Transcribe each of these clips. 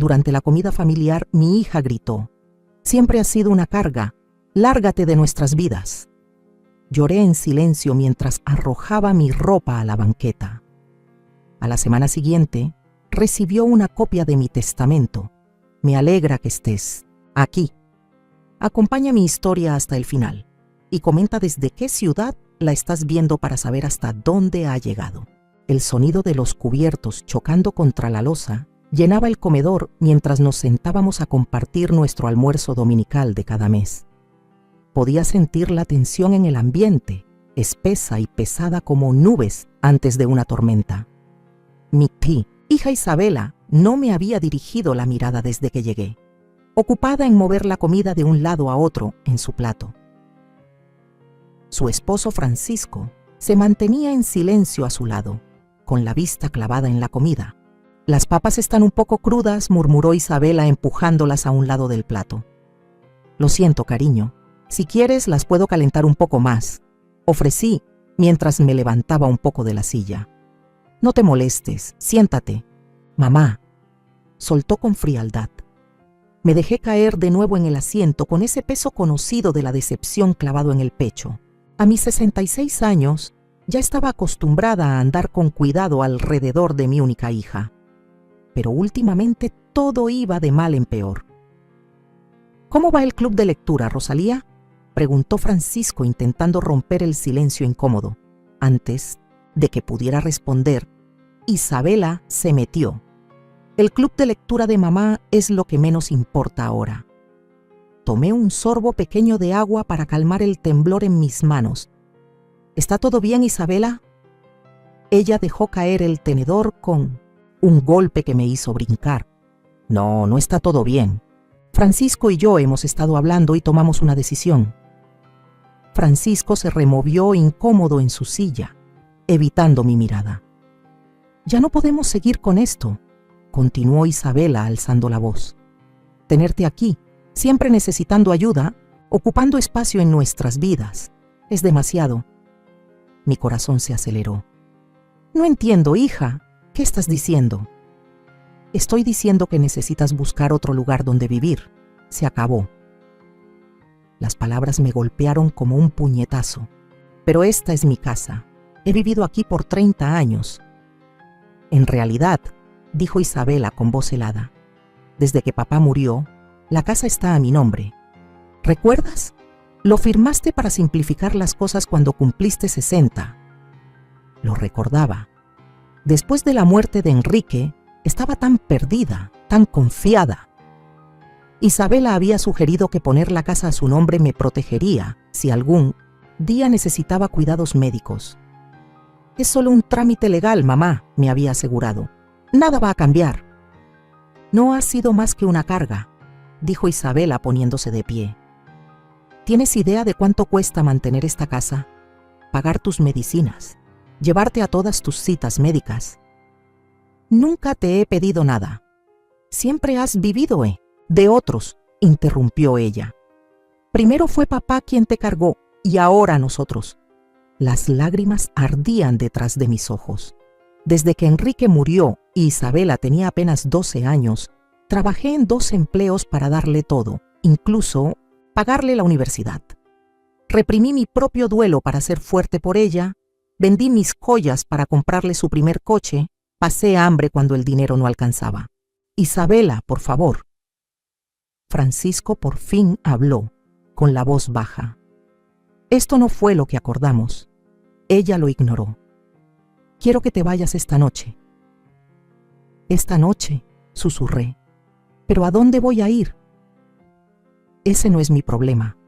Durante la comida familiar, mi hija gritó: «Siempre has sido una carga, lárgate de nuestras vidas». Lloré en silencio mientras arrojaba mi ropa a la banqueta. A la semana siguiente, recibió una copia de mi testamento. Me alegra que estés aquí. Acompaña mi historia hasta el final y comenta desde qué ciudad la estás viendo para saber hasta dónde ha llegado. El sonido de los cubiertos chocando contra la losa llenaba el comedor mientras nos sentábamos a compartir nuestro almuerzo dominical de cada mes. Podía sentir la tensión en el ambiente, espesa y pesada como nubes antes de una tormenta. Mi hija Isabela no me había dirigido la mirada desde que llegué, ocupada en mover la comida de un lado a otro en su plato. Su esposo Francisco se mantenía en silencio a su lado, con la vista clavada en la comida. «Las papas están un poco crudas», murmuró Isabela empujándolas a un lado del plato. «Lo siento, cariño. Si quieres, las puedo calentar un poco más», ofrecí mientras me levantaba un poco de la silla. «No te molestes, siéntate». «Mamá», soltó con frialdad. Me dejé caer de nuevo en el asiento con ese peso conocido de la decepción clavado en el pecho. A mis 66 años, ya estaba acostumbrada a andar con cuidado alrededor de mi única hija. Pero últimamente todo iba de mal en peor. «¿Cómo va el club de lectura, Rosalía?», preguntó Francisco intentando romper el silencio incómodo. Antes de que pudiera responder, Isabela se metió. «El club de lectura de mamá es lo que menos importa ahora». Tomé un sorbo pequeño de agua para calmar el temblor en mis manos. «¿Está todo bien, Isabela?». Ella dejó caer el tenedor con un golpe que me hizo brincar. «No, no está todo bien. Francisco y yo hemos estado hablando y tomamos una decisión». Francisco se removió incómodo en su silla, evitando mi mirada. «Ya no podemos seguir con esto», continuó Isabela alzando la voz. «Tenerte aquí, siempre necesitando ayuda, ocupando espacio en nuestras vidas, es demasiado». Mi corazón se aceleró. «No entiendo, hija. ¿Qué estás diciendo?». «Estoy diciendo que necesitas buscar otro lugar donde vivir. Se acabó». Las palabras me golpearon como un puñetazo. «Pero esta es mi casa. He vivido aquí por 30 años». «En realidad», dijo Isabela con voz helada, «desde que papá murió, la casa está a mi nombre. ¿Recuerdas? Lo firmaste para simplificar las cosas cuando cumpliste 60. Lo recordaba. Después de la muerte de Enrique, estaba tan perdida, tan confiada. Isabela había sugerido que poner la casa a su nombre me protegería si algún día necesitaba cuidados médicos. «Es solo un trámite legal, mamá», me había asegurado. «Nada va a cambiar». «No ha sido más que una carga», dijo Isabela poniéndose de pie. «¿Tienes idea de cuánto cuesta mantener esta casa? Pagar tus medicinas, llevarte a todas tus citas médicas». «Nunca te he pedido nada. Siempre has vivido, de otros», interrumpió ella. «Primero fue papá quien te cargó y ahora nosotros». Las lágrimas ardían detrás de mis ojos. Desde que Enrique murió y Isabela tenía apenas 12 años, trabajé en 2 empleos para darle todo, incluso pagarle la universidad. Reprimí mi propio duelo para ser fuerte por ella, vendí mis joyas para comprarle su primer coche, pasé hambre cuando el dinero no alcanzaba. «Isabela, por favor». Francisco por fin habló, con la voz baja. «Esto no fue lo que acordamos». Ella lo ignoró. «Quiero que te vayas esta noche». «¿Esta noche?», susurré. «¿Pero a dónde voy a ir?». «Ese no es mi problema»,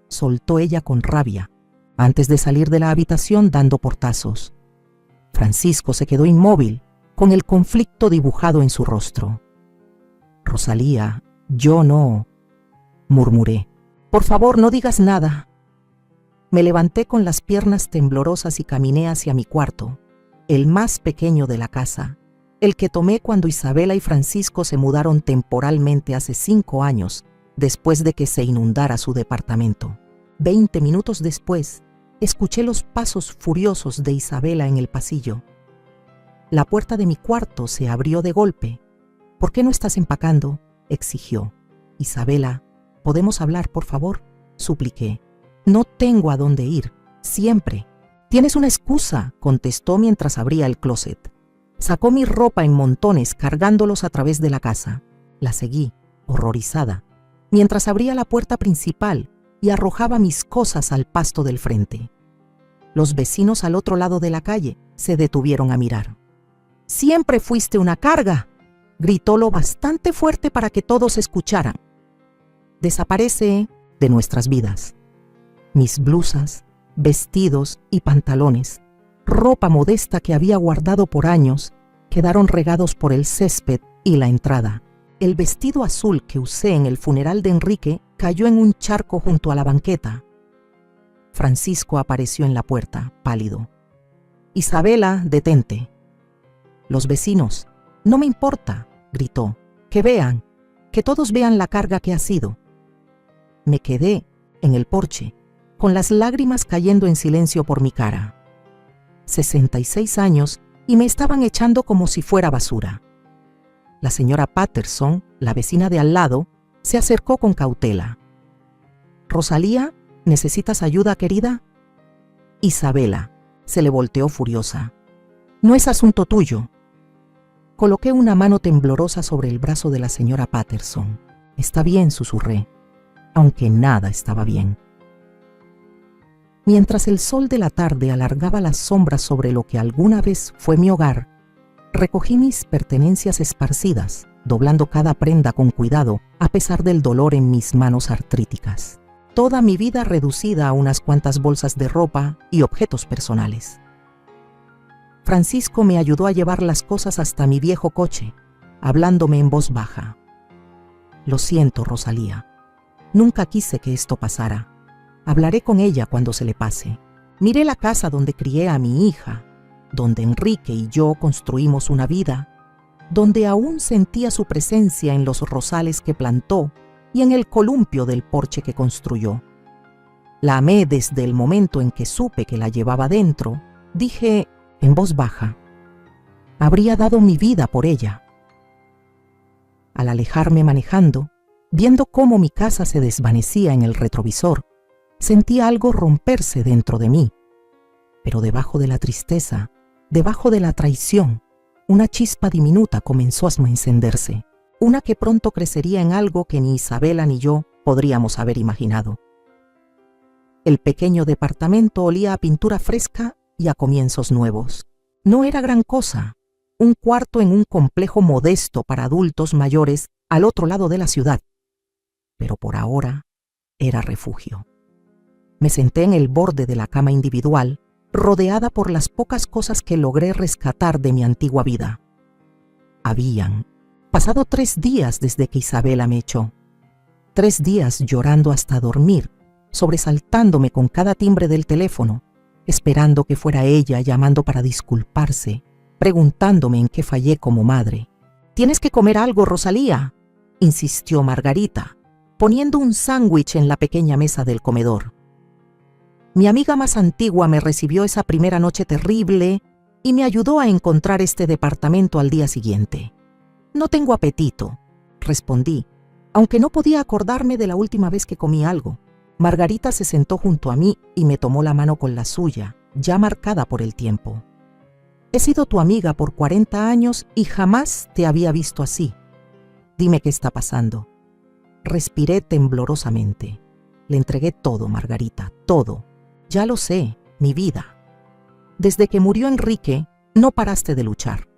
soltó ella con rabia, antes de salir de la habitación dando portazos. Francisco se quedó inmóvil, con el conflicto dibujado en su rostro. «Rosalía, yo no», murmuré. «Por favor, no digas nada». Me levanté con las piernas temblorosas y caminé hacia mi cuarto, el más pequeño de la casa, el que tomé cuando Isabela y Francisco se mudaron temporalmente hace 5 años, después de que se inundara su departamento. 20 minutos después, escuché los pasos furiosos de Isabela en el pasillo. La puerta de mi cuarto se abrió de golpe ¿Por qué no estás empacando?, exigió. Isabela, ¿podemos hablar, por favor?, supliqué. No tengo a dónde ir, siempre. Tienes una excusa, contestó mientras abría el closet. Sacó mi ropa en montones, cargándolos a través de la casa. La seguí, horrorizada, mientras abría la puerta principal y arrojaba mis cosas al pasto del frente. Los vecinos al otro lado de la calle se detuvieron a mirar. «Siempre fuiste una carga», gritó lo bastante fuerte para que todos escucharan. Desaparece de nuestras vidas. Mis blusas, vestidos y pantalones, ropa modesta que había guardado por años, quedaron regados por el césped y la entrada. El vestido azul que usé en el funeral de Enrique cayó en un charco junto a la banqueta. Francisco apareció en la puerta, pálido. «Isabela, detente». «Los vecinos, no me importa», gritó. «Que vean, que todos vean la carga que ha sido». Me quedé en el porche, con las lágrimas cayendo en silencio por mi cara. 66 años y me estaban echando como si fuera basura. La señora Patterson, la vecina de al lado, se acercó con cautela. «Rosalía, ¿necesitas ayuda, querida?» «Isabela», se le volteó furiosa. «No es asunto tuyo». Coloqué una mano temblorosa sobre el brazo de la señora Patterson. «Está bien», susurré, aunque nada estaba bien. Mientras el sol de la tarde alargaba las sombras sobre lo que alguna vez fue mi hogar, recogí mis pertenencias esparcidas, doblando cada prenda con cuidado, a pesar del dolor en mis manos artríticas. Toda mi vida reducida a unas cuantas bolsas de ropa y objetos personales. Francisco me ayudó a llevar las cosas hasta mi viejo coche, hablándome en voz baja. «Lo siento, Rosalía. Nunca quise que esto pasara. Hablaré con ella cuando se le pase. Miré la casa donde crié a mi hija, donde Enrique y yo construimos una vida, donde aún sentía su presencia en los rosales que plantó y en el columpio del porche que construyó. La amé desde el momento en que supe que la llevaba dentro», dije en voz baja. «Habría dado mi vida por ella». Al alejarme manejando, viendo cómo mi casa se desvanecía en el retrovisor, sentí algo romperse dentro de mí. Pero debajo de la tristeza, debajo de la traición, una chispa diminuta comenzó a encenderse, una que pronto crecería en algo que ni Isabela ni yo podríamos haber imaginado. El pequeño departamento olía a pintura fresca y a comienzos nuevos. No era gran cosa, un cuarto en un complejo modesto para adultos mayores al otro lado de la ciudad, pero por ahora era refugio. Me senté en el borde de la cama individual, rodeada por las pocas cosas que logré rescatar de mi antigua vida. Habían pasado 3 días desde que Isabela me echó. 3 días llorando hasta dormir, sobresaltándome con cada timbre del teléfono, esperando que fuera ella llamando para disculparse, preguntándome en qué fallé como madre. «Tienes que comer algo, Rosalía», insistió Margarita, poniendo un sándwich en la pequeña mesa del comedor. Mi amiga más antigua me recibió esa primera noche terrible y me ayudó a encontrar este departamento al día siguiente. «No tengo apetito», respondí, aunque no podía acordarme de la última vez que comí algo. Margarita se sentó junto a mí y me tomó la mano con la suya, ya marcada por el tiempo. «He sido tu amiga por 40 años y jamás te había visto así. Dime qué está pasando». Respiré temblorosamente. Le entregué todo, Margarita, todo. «Ya lo sé, mi vida. Desde que murió Enrique, no paraste de luchar.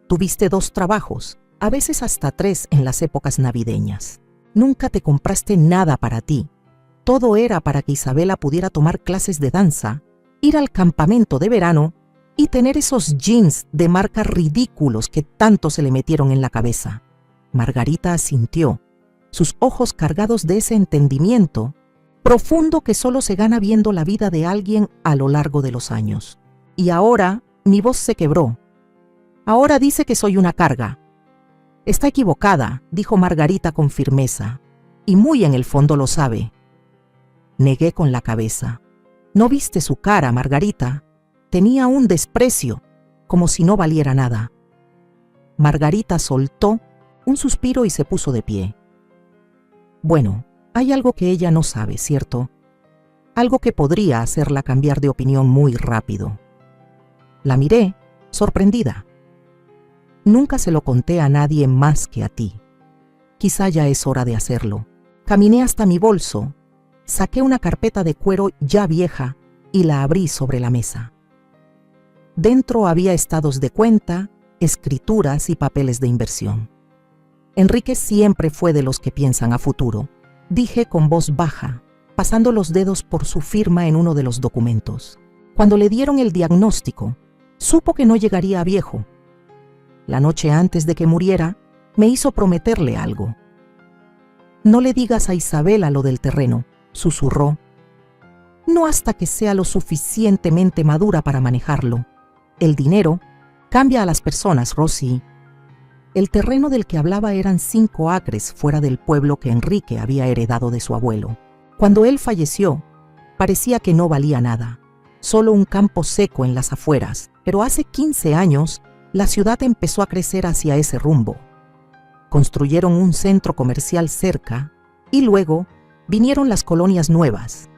Tuviste 2 trabajos, a veces hasta 3 en las épocas navideñas. Nunca te compraste nada para ti. Todo era para que Isabela pudiera tomar clases de danza, ir al campamento de verano y tener esos jeans de marca ridículos que tanto se le metieron en la cabeza». Margarita asintió, sus ojos cargados de ese entendimiento profundo que solo se gana viendo la vida de alguien a lo largo de los años. Y ahora mi voz se quebró. «Ahora dice que soy una carga». «Está equivocada», dijo Margarita con firmeza, «y muy en el fondo lo sabe». Negué con la cabeza. «¿No viste su cara, Margarita? Tenía un desprecio, como si no valiera nada». Margarita soltó un suspiro y se puso de pie. Bueno, hay algo que ella no sabe, ¿cierto? Algo que podría hacerla cambiar de opinión muy rápido. La miré, sorprendida. Nunca se lo conté a nadie más que a ti. Quizá ya es hora de hacerlo. Caminé hasta mi bolso, saqué una carpeta de cuero ya vieja y la abrí sobre la mesa. Dentro había estados de cuenta, escrituras y papeles de inversión. Enrique siempre fue de los que piensan a futuro, dije con voz baja, pasando los dedos por su firma en uno de los documentos. Cuando le dieron el diagnóstico, supo que no llegaría a viejo. La noche antes de que muriera, me hizo prometerle algo. No le digas a Isabela lo del terreno, susurró. No hasta que sea lo suficientemente madura para manejarlo. El dinero cambia a las personas, Rosy. El terreno del que hablaba eran 5 acres fuera del pueblo que Enrique había heredado de su abuelo. Cuando él falleció, parecía que no valía nada, solo un campo seco en las afueras, pero hace 15 años la ciudad empezó a crecer hacia ese rumbo. Construyeron un centro comercial cerca y luego vinieron las colonias nuevas.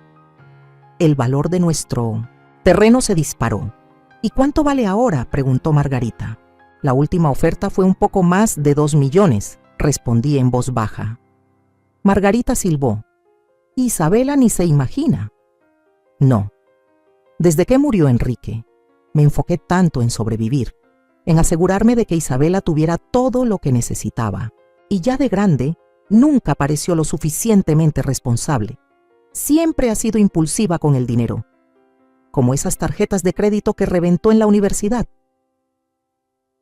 El valor de nuestro terreno se disparó. ¿Y cuánto vale ahora?, preguntó Margarita. La última oferta fue un poco más de 2 millones, respondí en voz baja. Margarita silbó. Isabela ni se imagina. No. Desde que murió Enrique, me enfoqué tanto en sobrevivir, en asegurarme de que Isabela tuviera todo lo que necesitaba. Y ya de grande, nunca pareció lo suficientemente responsable. Siempre ha sido impulsiva con el dinero, como esas tarjetas de crédito que reventó en la universidad.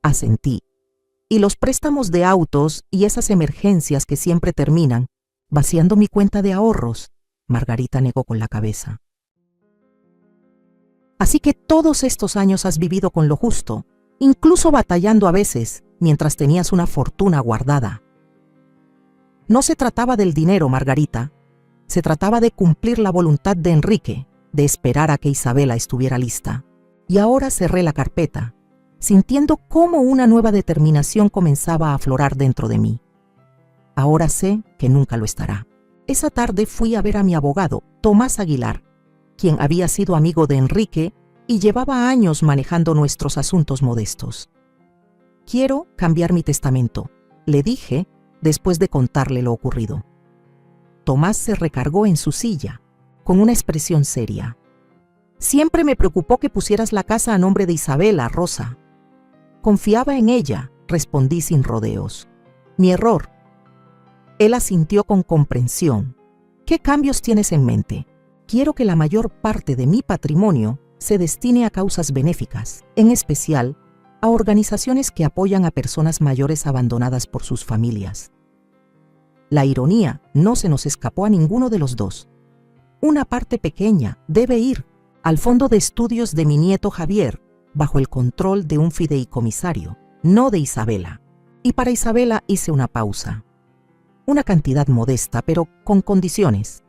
Asentí. Y los préstamos de autos y esas emergencias que siempre terminan vaciando mi cuenta de ahorros, Margarita negó con la cabeza. Así que todos estos años has vivido con lo justo, incluso batallando a veces, mientras tenías una fortuna guardada. No se trataba del dinero, Margarita. Se trataba de cumplir la voluntad de Enrique, de esperar a que Isabela estuviera lista. Y ahora cerré la carpeta, sintiendo cómo una nueva determinación comenzaba a aflorar dentro de mí. Ahora sé que nunca lo estará. Esa tarde fui a ver a mi abogado, Tomás Aguilar, quien había sido amigo de Enrique y llevaba años manejando nuestros asuntos modestos. Quiero cambiar mi testamento, le dije después de contarle lo ocurrido. Tomás se recargó en su silla, con una expresión seria. Siempre me preocupó que pusieras la casa a nombre de Isabela, Rosa. Confiaba en ella, respondí sin rodeos. Mi error. Él asintió con comprensión. ¿Qué cambios tienes en mente? Quiero que la mayor parte de mi patrimonio se destine a causas benéficas, en especial a organizaciones que apoyan a personas mayores abandonadas por sus familias. La ironía no se nos escapó a ninguno de los dos. Una parte pequeña debe ir al fondo de estudios de mi nieto Javier, bajo el control de un fideicomisario, no de Isabela. Y para Isabela hice una pausa. Una cantidad modesta, pero con condiciones.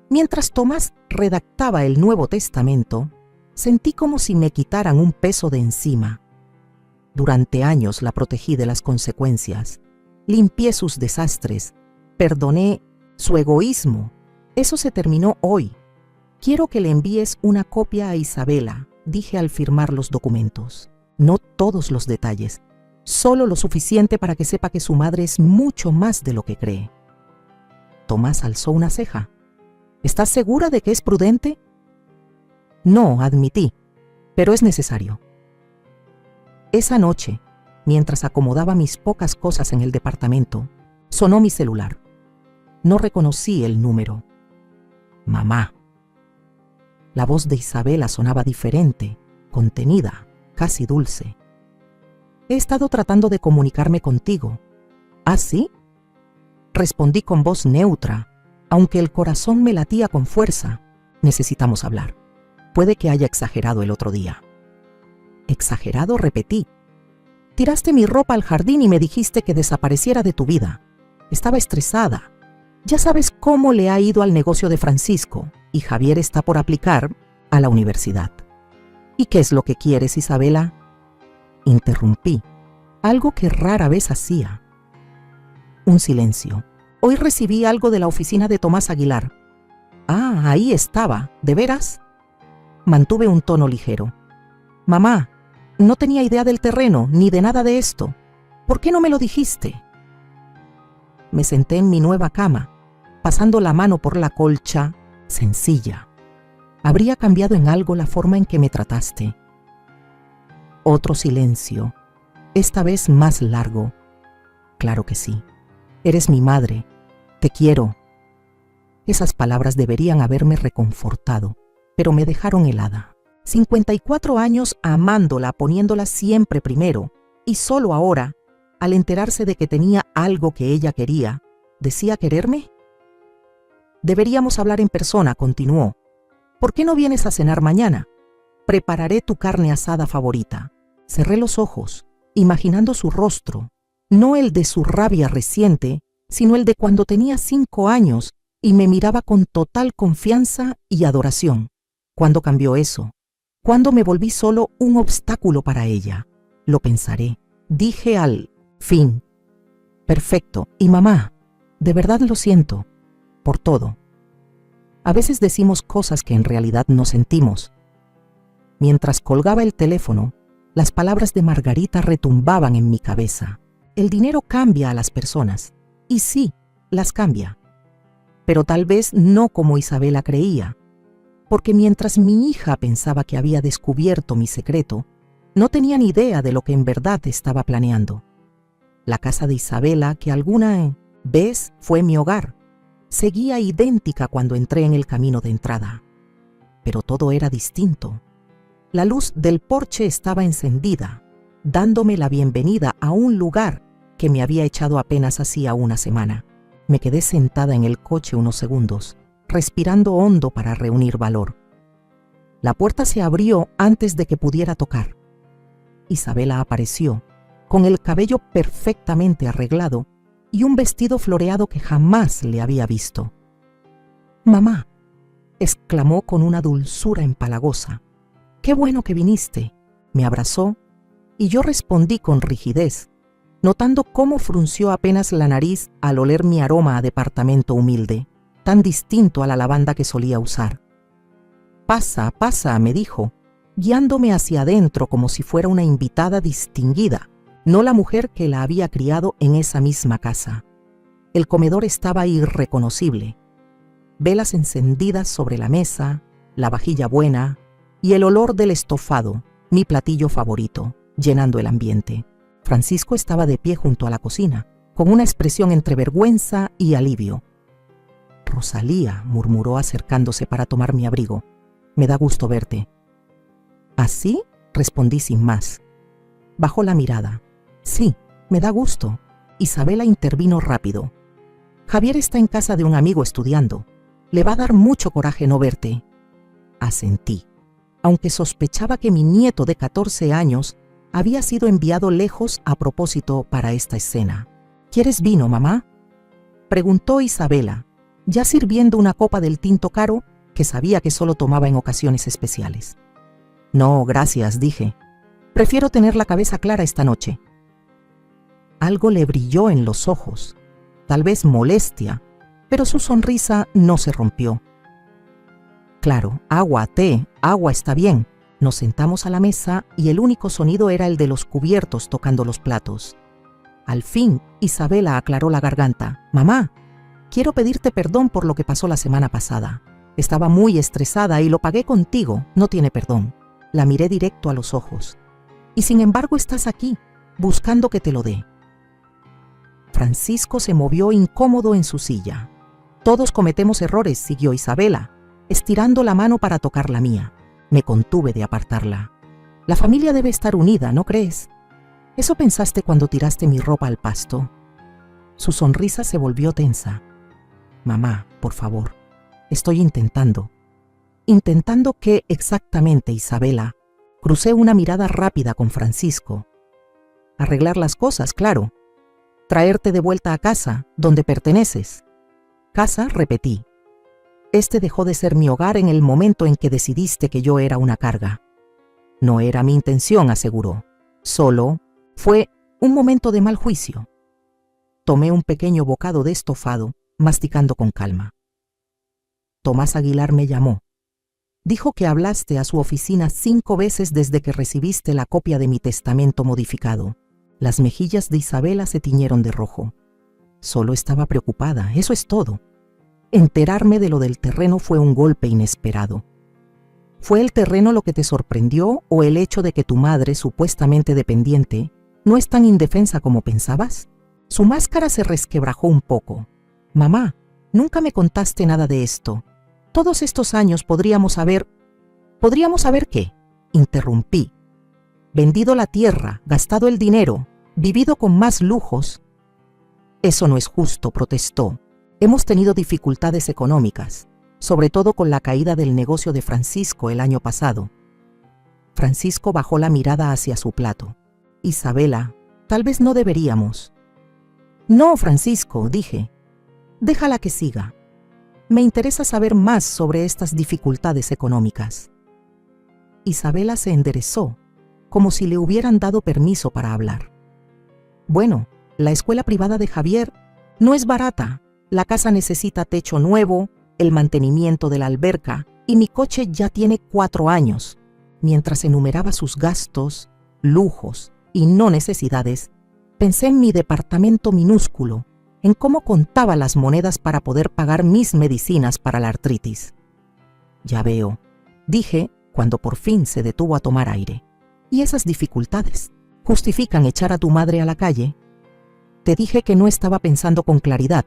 Mientras Tomás redactaba el Nuevo Testamento, sentí como si me quitaran un peso de encima. Durante años la protegí de las consecuencias, limpié sus desastres, perdoné su egoísmo. Eso se terminó hoy. Quiero que le envíes una copia a Isabela, dije al firmar los documentos. No todos los detalles, solo lo suficiente para que sepa que su madre es mucho más de lo que cree. Tomás alzó una ceja. ¿Estás segura de que es prudente? No, admití, pero es necesario. Esa noche, mientras acomodaba mis pocas cosas en el departamento, sonó mi celular. No reconocí el número. Mamá. La voz de Isabela sonaba diferente, contenida, casi dulce. He estado tratando de comunicarme contigo. ¿Ah, sí? Respondí con voz neutra, aunque el corazón me latía con fuerza. Necesitamos hablar. Puede que haya exagerado el otro día. ¿Exagerado?, repetí. Tiraste mi ropa al jardín y me dijiste que desapareciera de tu vida. Estaba estresada. Ya sabes cómo le ha ido al negocio de Francisco y Javier está por aplicar a la universidad. ¿Y qué es lo que quieres, Isabela? Interrumpí, algo que rara vez hacía. Un silencio. Hoy recibí algo de la oficina de Tomás Aguilar. Ah, ahí estaba. ¿De veras? Mantuve un tono ligero. Mamá, no tenía idea del terreno ni de nada de esto. ¿Por qué no me lo dijiste? Me senté en mi nueva cama, pasando la mano por la colcha, sencilla. Habría cambiado en algo la forma en que me trataste. Otro silencio, esta vez más largo. Claro que sí. Eres mi madre. Te quiero. Esas palabras deberían haberme reconfortado, pero me dejaron helada. 54 años amándola, poniéndola siempre primero, y solo ahora, al enterarse de que tenía algo que ella quería, ¿decía quererme? Deberíamos hablar en persona, continuó. ¿Por qué no vienes a cenar mañana? Prepararé tu carne asada favorita. Cerré los ojos, imaginando su rostro, no el de su rabia reciente, sino el de cuando tenía 5 años y me miraba con total confianza y adoración. ¿Cuándo cambió eso? ¿Cuándo me volví solo un obstáculo para ella? Lo pensaré. Dije al fin. Perfecto. Y mamá, de verdad lo siento. Por todo. A veces decimos cosas que en realidad no sentimos. Mientras colgaba el teléfono, las palabras de Margarita retumbaban en mi cabeza. El dinero cambia a las personas. Y sí, las cambia. Pero tal vez no como Isabela creía. Porque mientras mi hija pensaba que había descubierto mi secreto, no tenía ni idea de lo que en verdad estaba planeando. La casa de Isabela, que alguna vez fue mi hogar, seguía idéntica cuando entré en el camino de entrada. Pero todo era distinto. La luz del porche estaba encendida, dándome la bienvenida a un lugar que me había echado apenas hacía una semana. Me quedé sentada en el coche unos segundos, respirando hondo para reunir valor. La puerta se abrió antes de que pudiera tocar. Isabela apareció, con el cabello perfectamente arreglado y un vestido floreado que jamás le había visto. «Mamá», exclamó con una dulzura empalagosa. «Qué bueno que viniste». Me abrazó y yo respondí con rigidez, notando cómo frunció apenas la nariz al oler mi aroma a departamento humilde, tan distinto a la lavanda que solía usar. «Pasa, pasa», me dijo, guiándome hacia adentro como si fuera una invitada distinguida, no la mujer que la había criado en esa misma casa. El comedor estaba irreconocible. Velas encendidas sobre la mesa, la vajilla buena y el olor del estofado, mi platillo favorito, llenando el ambiente. Francisco estaba de pie junto a la cocina, con una expresión entre vergüenza y alivio. «Rosalía», murmuró acercándose para tomar mi abrigo. «Me da gusto verte». «¿Así?», respondí sin más. Bajó la mirada. «Sí, me da gusto». Isabela intervino rápido. «Javier está en casa de un amigo estudiando. Le va a dar mucho coraje no verte». Asentí, aunque sospechaba que mi nieto de 14 años había sido enviado lejos a propósito para esta escena. «¿Quieres vino, mamá?», preguntó Isabela, ya sirviendo una copa del tinto caro que sabía que solo tomaba en ocasiones especiales. «No, gracias», dije. «Prefiero tener la cabeza clara esta noche». Algo le brilló en los ojos, tal vez molestia, pero su sonrisa no se rompió. «Claro, agua, té, agua está bien». Nos sentamos a la mesa y el único sonido era el de los cubiertos tocando los platos. Al fin, Isabela aclaró la garganta. «Mamá, quiero pedirte perdón por lo que pasó la semana pasada. Estaba muy estresada y lo pagué contigo, no tiene perdón». La miré directo a los ojos. «Y sin embargo estás aquí, buscando que te lo dé». Francisco se movió incómodo en su silla. «Todos cometemos errores», siguió Isabela, estirando la mano para tocar la mía. Me contuve de apartarla. «La familia debe estar unida, ¿no crees? ¿Eso pensaste cuando tiraste mi ropa al pasto?» Su sonrisa se volvió tensa. «Mamá, por favor, estoy intentando». «¿Intentando qué exactamente, Isabela?». Crucé una mirada rápida con Francisco. «Arreglar las cosas, claro. Traerte de vuelta a casa, donde perteneces». «Casa», repetí. «Este dejó de ser mi hogar en el momento en que decidiste que yo era una carga». «No era mi intención», aseguró. «Solo fue un momento de mal juicio». Tomé un pequeño bocado de estofado, masticando con calma. Tomás Aguilar me llamó. Dijo que hablaste a su oficina 5 veces desde que recibiste la copia de mi testamento modificado. Las mejillas de Isabela se tiñeron de rojo. Solo estaba preocupada, eso es todo. Enterarme de lo del terreno fue un golpe inesperado. ¿Fue el terreno lo que te sorprendió o el hecho de que tu madre, supuestamente dependiente, no es tan indefensa como pensabas? Su máscara se resquebrajó un poco. Mamá, nunca me contaste nada de esto. Todos estos años ¿Podríamos haber qué? Interrumpí. Vendido la tierra, gastado el dinero, vivido con más lujos. Eso no es justo, protestó. Hemos tenido dificultades económicas, sobre todo con la caída del negocio de Francisco el año pasado. Francisco bajó la mirada hacia su plato. Isabela, tal vez no deberíamos. No, Francisco, dije. Déjala que siga. Me interesa saber más sobre estas dificultades económicas. Isabela se enderezó, como si le hubieran dado permiso para hablar. Bueno, la escuela privada de Javier no es barata. La casa necesita techo nuevo, el mantenimiento de la alberca, y mi coche ya tiene 4 años. Mientras enumeraba sus gastos, lujos y no necesidades, pensé en mi departamento minúsculo, en cómo contaba las monedas para poder pagar mis medicinas para la artritis. Ya veo, dije cuando por fin se detuvo a tomar aire. ¿Y esas dificultades justifican echar a tu madre a la calle? Te dije que no estaba pensando con claridad,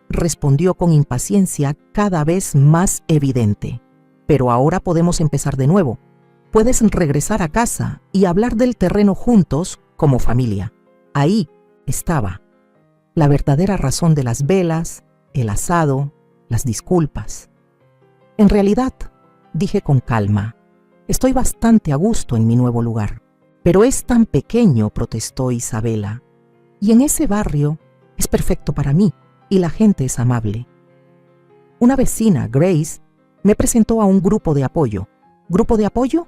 respondió con impaciencia cada vez más evidente. Pero ahora podemos empezar de nuevo. Puedes regresar a casa y hablar del terreno juntos como familia. Ahí estaba la verdadera razón de las velas, el asado, las disculpas. En realidad, dije con calma, estoy bastante a gusto en mi nuevo lugar. Pero es tan pequeño, protestó Isabela. Y en ese barrio es perfecto para mí y la gente es amable. Una vecina, Grace, me presentó a un grupo de apoyo. ¿Grupo de apoyo?,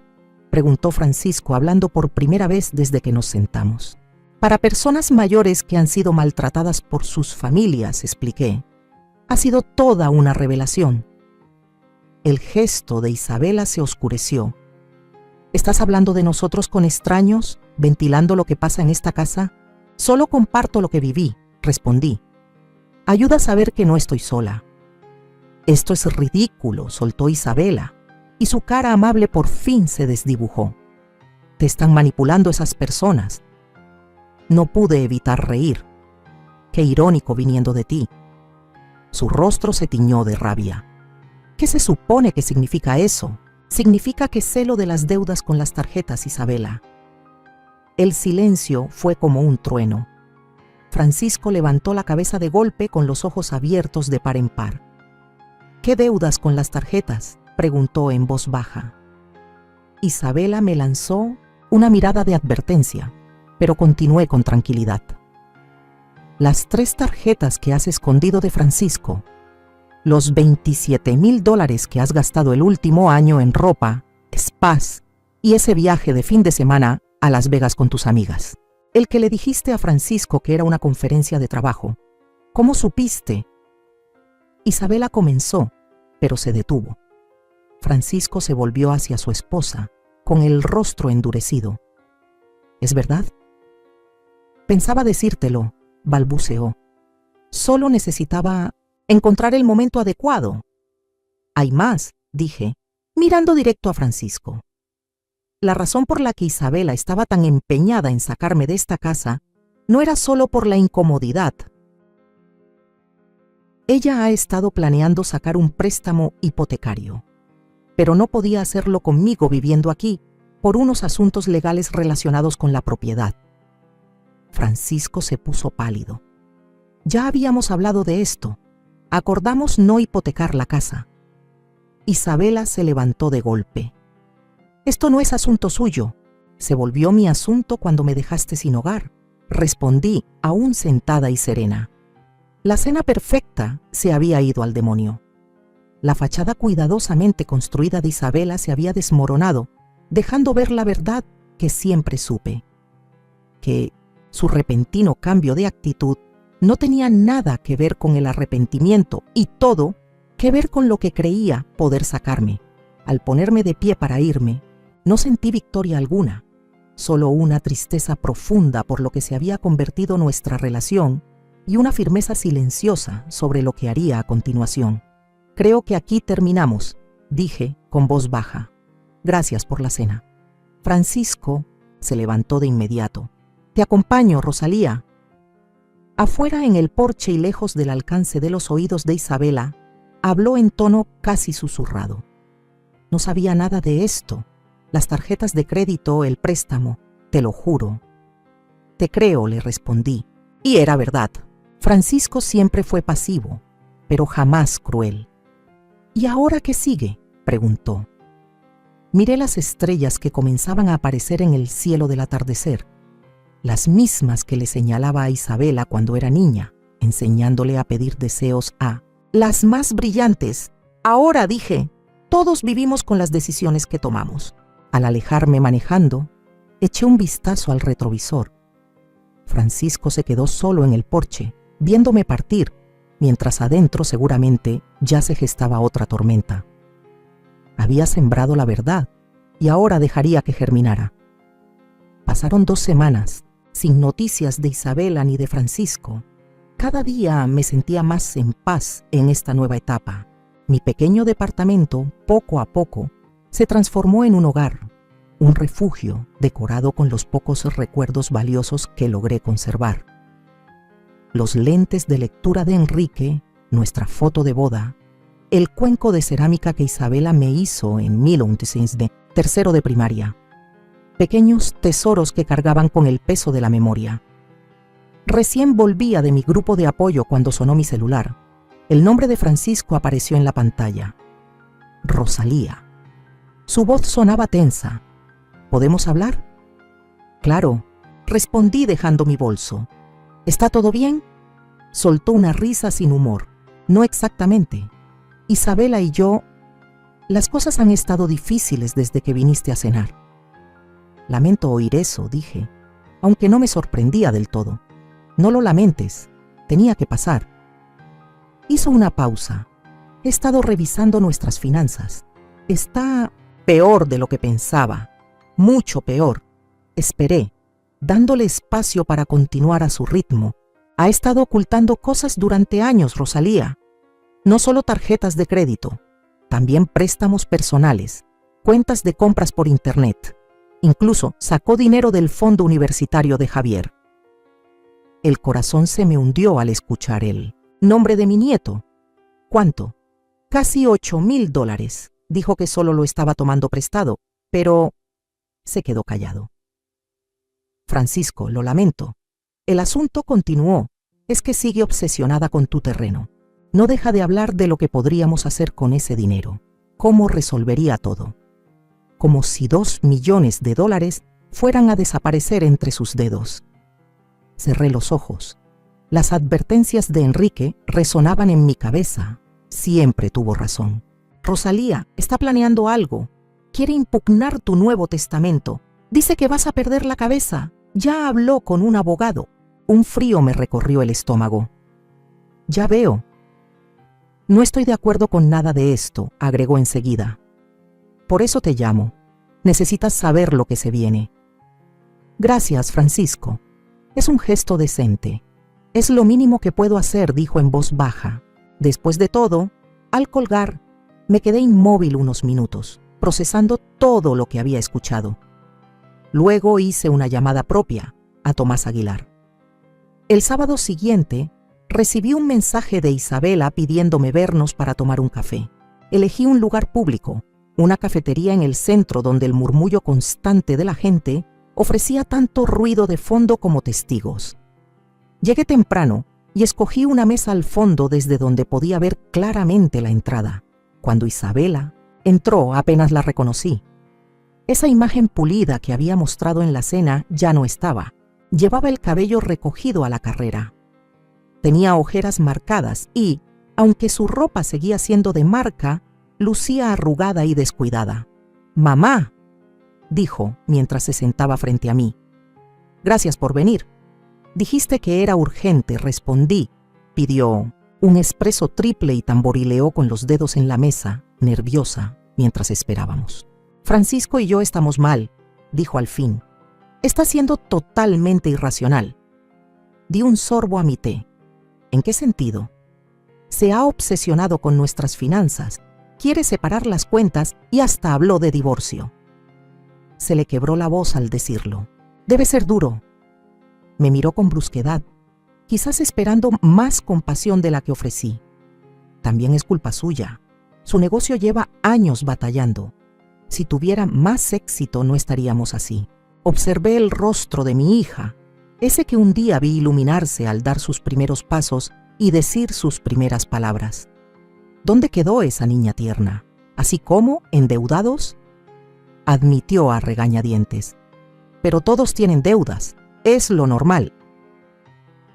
preguntó Francisco, hablando por primera vez desde que nos sentamos. Para personas mayores que han sido maltratadas por sus familias, expliqué. Ha sido toda una revelación. El gesto de Isabela se oscureció. ¿Estás hablando de nosotros con extraños, ventilando lo que pasa en esta casa? Solo comparto lo que viví, respondí. Ayuda a saber que no estoy sola. Esto es ridículo, soltó Isabela, y su cara amable por fin se desdibujó. Te están manipulando esas personas. No pude evitar reír. Qué irónico viniendo de ti. Su rostro se tiñó de rabia. ¿Qué se supone que significa eso? Significa que sé lo de las deudas con las tarjetas, Isabela. El silencio fue como un trueno. Francisco levantó la cabeza de golpe con los ojos abiertos de par en par. ¿Qué deudas con las tarjetas?, preguntó en voz baja. Isabela me lanzó una mirada de advertencia, pero continué con tranquilidad. Las 3 tarjetas que has escondido de Francisco, los $27,000 que has gastado el último año en ropa, spas y ese viaje de fin de semana a Las Vegas con tus amigas. El que le dijiste a Francisco que era una conferencia de trabajo. ¿Cómo supiste? Isabela comenzó, pero se detuvo. Francisco se volvió hacia su esposa, con el rostro endurecido. ¿Es verdad? Pensaba decírtelo, balbuceó. Solo necesitaba encontrar el momento adecuado. Hay más, dije, mirando directo a Francisco. La razón por la que Isabela estaba tan empeñada en sacarme de esta casa no era solo por la incomodidad. Ella ha estado planeando sacar un préstamo hipotecario, pero no podía hacerlo conmigo viviendo aquí por unos asuntos legales relacionados con la propiedad. Francisco se puso pálido. Ya habíamos hablado de esto. Acordamos no hipotecar la casa. Isabela se levantó de golpe. Esto no es asunto suyo. Se volvió mi asunto cuando me dejaste sin hogar, respondí, aún sentada y serena. La cena perfecta se había ido al demonio. La fachada cuidadosamente construida de Isabela se había desmoronado, dejando ver la verdad que siempre supe. Que su repentino cambio de actitud no tenía nada que ver con el arrepentimiento y todo que ver con lo que creía poder sacarme. Al ponerme de pie para irme, no sentí victoria alguna, solo una tristeza profunda por lo que se había convertido nuestra relación y una firmeza silenciosa sobre lo que haría a continuación. Creo que aquí terminamos, dije con voz baja. Gracias por la cena. Francisco se levantó de inmediato. Te acompaño, Rosalía. Afuera, en el porche y lejos del alcance de los oídos de Isabela, habló en tono casi susurrado. No sabía nada de esto. Las tarjetas de crédito, el préstamo, te lo juro. Te creo, le respondí. Y era verdad. Francisco siempre fue pasivo, pero jamás cruel. ¿Y ahora qué sigue?, preguntó. Miré las estrellas que comenzaban a aparecer en el cielo del atardecer, las mismas que le señalaba a Isabela cuando era niña, enseñándole a pedir deseos a las más brillantes. Ahora, dije, todos vivimos con las decisiones que tomamos. Al alejarme manejando, eché un vistazo al retrovisor. Francisco se quedó solo en el porche, viéndome partir, mientras adentro seguramente ya se gestaba otra tormenta. Había sembrado la verdad y ahora dejaría que germinara. Pasaron 2 semanas, sin noticias de Isabela ni de Francisco. Cada día me sentía más en paz en esta nueva etapa. Mi pequeño departamento, poco a poco, se transformó en un hogar, un refugio decorado con los pocos recuerdos valiosos que logré conservar. Los lentes de lectura de Enrique, nuestra foto de boda, el cuenco de cerámica que Isabela me hizo en 1900 de tercero de primaria. Pequeños tesoros que cargaban con el peso de la memoria. Recién volvía de mi grupo de apoyo cuando sonó mi celular. El nombre de Francisco apareció en la pantalla. Rosalía. Su voz sonaba tensa. ¿Podemos hablar? Claro, respondí dejando mi bolso. ¿Está todo bien? Soltó una risa sin humor. No exactamente. Isabela y yo, las cosas han estado difíciles desde que viniste a cenar. Lamento oír eso, dije, aunque no me sorprendía del todo. No lo lamentes, tenía que pasar. Hizo una pausa. He estado revisando nuestras finanzas. Está peor de lo que pensaba, mucho peor. Esperé, dándole espacio para continuar a su ritmo. Ha estado ocultando cosas durante años, Rosalía. No solo tarjetas de crédito, también préstamos personales, cuentas de compras por internet. Incluso sacó dinero del fondo universitario de Javier. El corazón se me hundió al escuchar el nombre de mi nieto. ¿Cuánto? Casi $8,000. Dijo que solo lo estaba tomando prestado, pero se quedó callado. Francisco, lo lamento. El asunto continuó. Es que sigue obsesionada con tu terreno. No deja de hablar de lo que podríamos hacer con ese dinero. ¿Cómo resolvería todo? Como si $2 millones fueran a desaparecer entre sus dedos. Cerré los ojos. Las advertencias de Enrique resonaban en mi cabeza. Siempre tuvo razón. Rosalía está planeando algo. Quiere impugnar tu Nuevo Testamento. Dice que vas a perder la cabeza. Ya habló con un abogado. Un frío me recorrió el estómago. Ya veo. No estoy de acuerdo con nada de esto, agregó enseguida. Por eso te llamo. Necesitas saber lo que se viene. Gracias, Francisco. Es un gesto decente. Es lo mínimo que puedo hacer, dijo en voz baja. Después de todo, al colgar, me quedé inmóvil unos minutos, procesando todo lo que había escuchado. Luego hice una llamada propia a Tomás Aguilar. El sábado siguiente, recibí un mensaje de Isabela pidiéndome vernos para tomar un café. Elegí un lugar público, una cafetería en el centro donde el murmullo constante de la gente ofrecía tanto ruido de fondo como testigos. Llegué temprano y escogí una mesa al fondo desde donde podía ver claramente la entrada. Cuando Isabela entró, apenas la reconocí. Esa imagen pulida que había mostrado en la cena ya no estaba. Llevaba el cabello recogido a la carrera. Tenía ojeras marcadas y, aunque su ropa seguía siendo de marca, lucía arrugada y descuidada. «Mamá», dijo mientras se sentaba frente a mí. «Gracias por venir». Dijiste que era urgente, respondí. Pidió un espresso triple y tamborileó con los dedos en la mesa, nerviosa, mientras esperábamos. Francisco y yo estamos mal, dijo al fin. Está siendo totalmente irracional. Di un sorbo a mi té. ¿En qué sentido? Se ha obsesionado con nuestras finanzas, quiere separar las cuentas y hasta habló de divorcio. Se le quebró la voz al decirlo. Debe ser duro. Me miró con brusquedad, quizás esperando más compasión de la que ofrecí. También es culpa suya. Su negocio lleva años batallando. Si tuviera más éxito no estaríamos así. Observé el rostro de mi hija, ese que un día vi iluminarse al dar sus primeros pasos y decir sus primeras palabras. ¿Dónde quedó esa niña tierna? ¿Así como, endeudados? Admitió a regañadientes. Pero todos tienen deudas, es lo normal.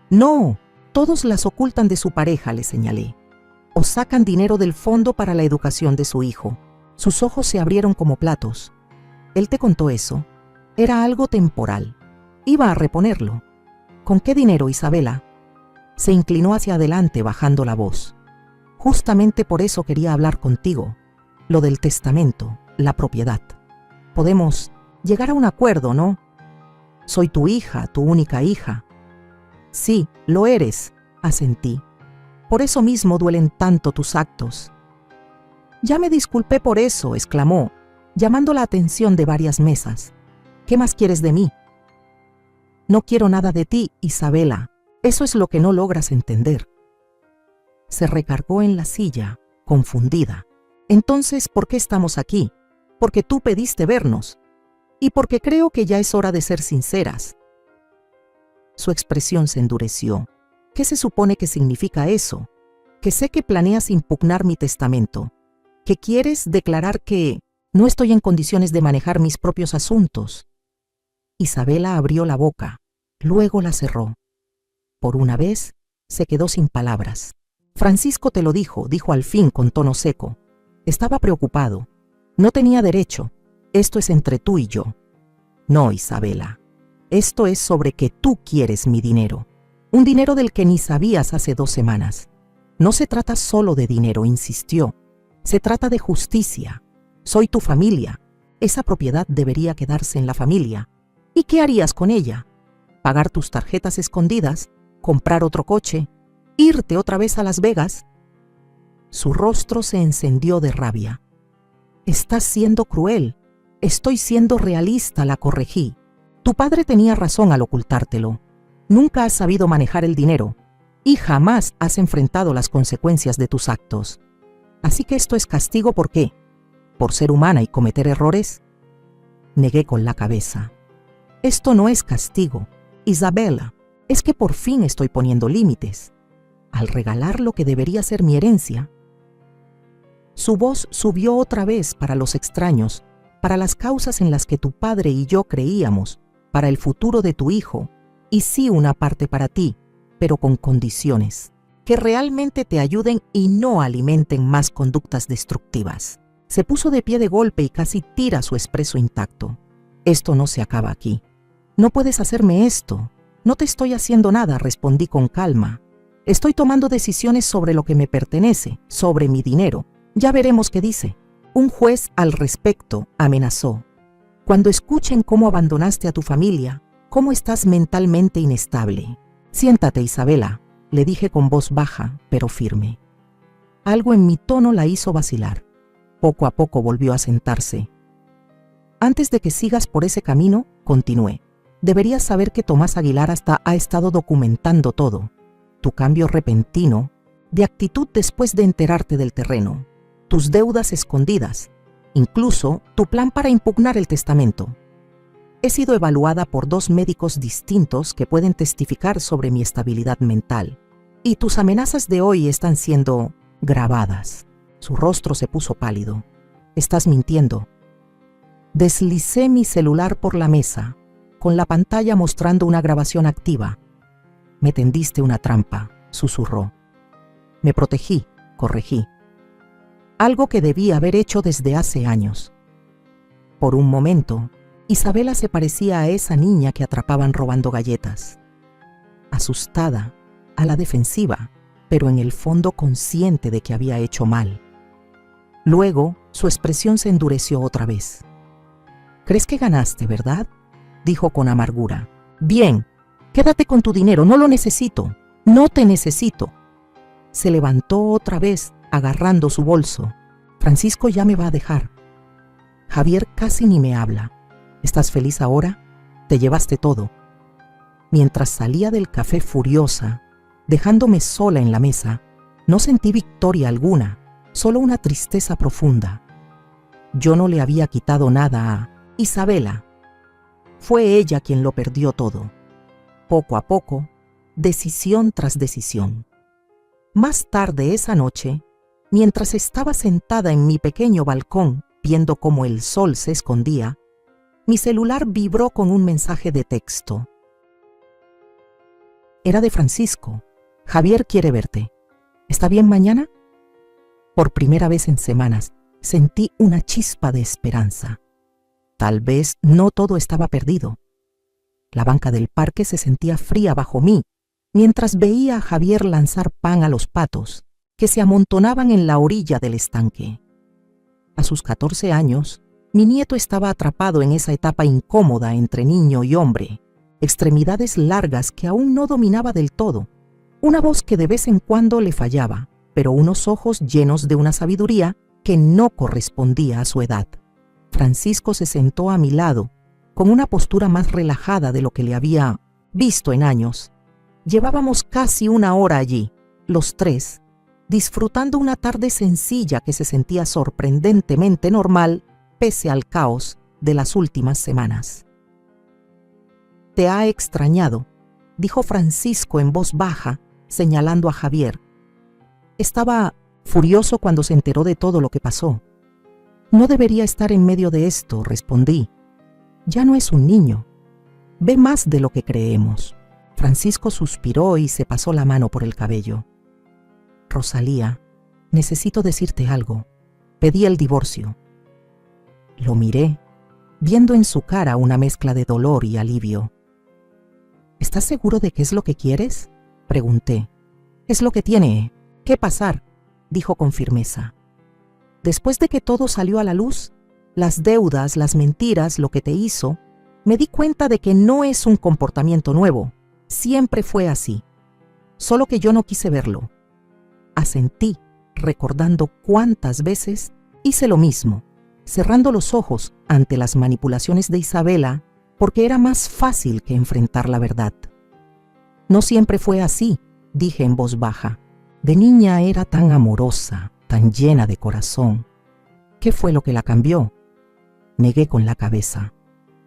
No, todos las ocultan de su pareja, le señalé. O sacan dinero del fondo para la educación de su hijo. Sus ojos se abrieron como platos. Él te contó eso. Era algo temporal. Iba a reponerlo. ¿Con qué dinero, Isabela? Se inclinó hacia adelante bajando la voz. Justamente por eso quería hablar contigo. Lo del testamento, la propiedad. Podemos llegar a un acuerdo, ¿no? Soy tu hija, tu única hija. Sí, lo eres, asentí. Por eso mismo duelen tanto tus actos. Ya me disculpé por eso, exclamó, llamando la atención de varias mesas. ¿Qué más quieres de mí? No quiero nada de ti, Isabela. Eso es lo que no logras entender. Se recargó en la silla, confundida. Entonces, ¿por qué estamos aquí? Porque tú pediste vernos. Y porque creo que ya es hora de ser sinceras. Su expresión se endureció. ¿Qué se supone que significa eso? Que sé que planeas impugnar mi testamento. Que quieres declarar que no estoy en condiciones de manejar mis propios asuntos. Isabela abrió la boca, luego la cerró. Por una vez, se quedó sin palabras. Francisco te lo dijo al fin con tono seco. Estaba preocupado. No tenía derecho. Esto es entre tú y yo. No, Isabela. Esto es sobre que tú quieres mi dinero. Un dinero del que ni sabías hace 2 semanas. No se trata solo de dinero, insistió. Se trata de justicia. Soy tu familia. Esa propiedad debería quedarse en la familia. ¿Y qué harías con ella? ¿Pagar tus tarjetas escondidas? ¿Comprar otro coche? ¿Irte otra vez a Las Vegas? Su rostro se encendió de rabia. Estás siendo cruel. Estoy siendo realista, la corregí. Tu padre tenía razón al ocultártelo. Nunca has sabido manejar el dinero y jamás has enfrentado las consecuencias de tus actos. Así que esto es castigo, ¿por qué? ¿Por ser humana y cometer errores? Negué con la cabeza. Esto no es castigo, Isabela. Es que por fin estoy poniendo límites. Al regalar lo que debería ser mi herencia. Su voz subió otra vez para los extraños, para las causas en las que tu padre y yo creíamos, para el futuro de tu hijo, y sí una parte para ti, pero con condiciones, que realmente te ayuden y no alimenten más conductas destructivas. Se puso de pie de golpe y casi tira su espresso intacto. Esto no se acaba aquí. No puedes hacerme esto. No te estoy haciendo nada, respondí con calma. Estoy tomando decisiones sobre lo que me pertenece, sobre mi dinero. Ya veremos qué dice. Un juez al respecto amenazó. Cuando escuchen cómo abandonaste a tu familia, cómo estás mentalmente inestable. Siéntate, Isabela, le dije con voz baja, pero firme. Algo en mi tono la hizo vacilar. Poco a poco volvió a sentarse. Antes de que sigas por ese camino, continué. Deberías saber que Tomás Aguilar hasta ha estado documentando todo. Tu cambio repentino, de actitud después de enterarte del terreno, tus deudas escondidas, incluso tu plan para impugnar el testamento. He sido evaluada por 2 médicos distintos que pueden testificar sobre mi estabilidad mental, y tus amenazas de hoy están siendo grabadas. Su rostro se puso pálido. Estás mintiendo. Deslicé mi celular por la mesa, con la pantalla mostrando una grabación activa. Me tendiste una trampa, susurró. Me protegí, corregí. Algo que debí haber hecho desde hace años. Por un momento, Isabela se parecía a esa niña que atrapaban robando galletas. asustada, a la defensiva, pero en el fondo consciente de que había hecho mal. Luego, su expresión se endureció otra vez. «¿Crees que ganaste, verdad?», dijo con amargura. «Bien, quédate con tu dinero, no lo necesito, no te necesito». Se levantó otra vez, agarrando su bolso. «Francisco ya me va a dejar». Javier casi ni me habla. «¿Estás feliz ahora? Te llevaste todo». Mientras salía del café furiosa, dejándome sola en la mesa, no sentí victoria alguna, solo una tristeza profunda. Yo no le había quitado nada a Isabela. Fue ella quien lo perdió todo. Poco a poco, decisión tras decisión. Más tarde esa noche, mientras estaba sentada en mi pequeño balcón viendo cómo el sol se escondía, mi celular vibró con un mensaje de texto. Era de Francisco. «Javier quiere verte. ¿Está bien mañana?». Por primera vez en semanas, sentí una chispa de esperanza. Tal vez no todo estaba perdido. La banca del parque se sentía fría bajo mí, mientras veía a Javier lanzar pan a los patos, que se amontonaban en la orilla del estanque. A sus 14 años, mi nieto estaba atrapado en esa etapa incómoda entre niño y hombre, extremidades largas que aún no dominaba del todo, una voz que de vez en cuando le fallaba, pero unos ojos llenos de una sabiduría que no correspondía a su edad. Francisco se sentó a mi lado, con una postura más relajada de lo que le había visto en años. Llevábamos casi una hora allí, los tres, disfrutando una tarde sencilla que se sentía sorprendentemente normal pese al caos de las últimas semanas. «Te ha extrañado», dijo Francisco en voz baja, señalando a Javier. Estaba furioso cuando se enteró de todo lo que pasó. «No debería estar en medio de esto», respondí. «Ya no es un niño. Ve más de lo que creemos». Francisco suspiró y se pasó la mano por el cabello. «Rosalía, necesito decirte algo. Pedí el divorcio». Lo miré, viendo en su cara una mezcla de dolor y alivio. «¿Estás seguro de qué es lo que quieres?», pregunté. «Es lo que tiene que pasar», dijo con firmeza. «Después de que todo salió a la luz, las deudas, las mentiras, lo que te hizo, me di cuenta de que no es un comportamiento nuevo. Siempre fue así. Solo que yo no quise verlo». Asentí, recordando cuántas veces hice lo mismo, cerrando los ojos ante las manipulaciones de Isabela, porque era más fácil que enfrentar la verdad. «No siempre fue así», dije en voz baja. «De niña era tan amorosa, tan llena de corazón. ¿Qué fue lo que la cambió?». Negué con la cabeza.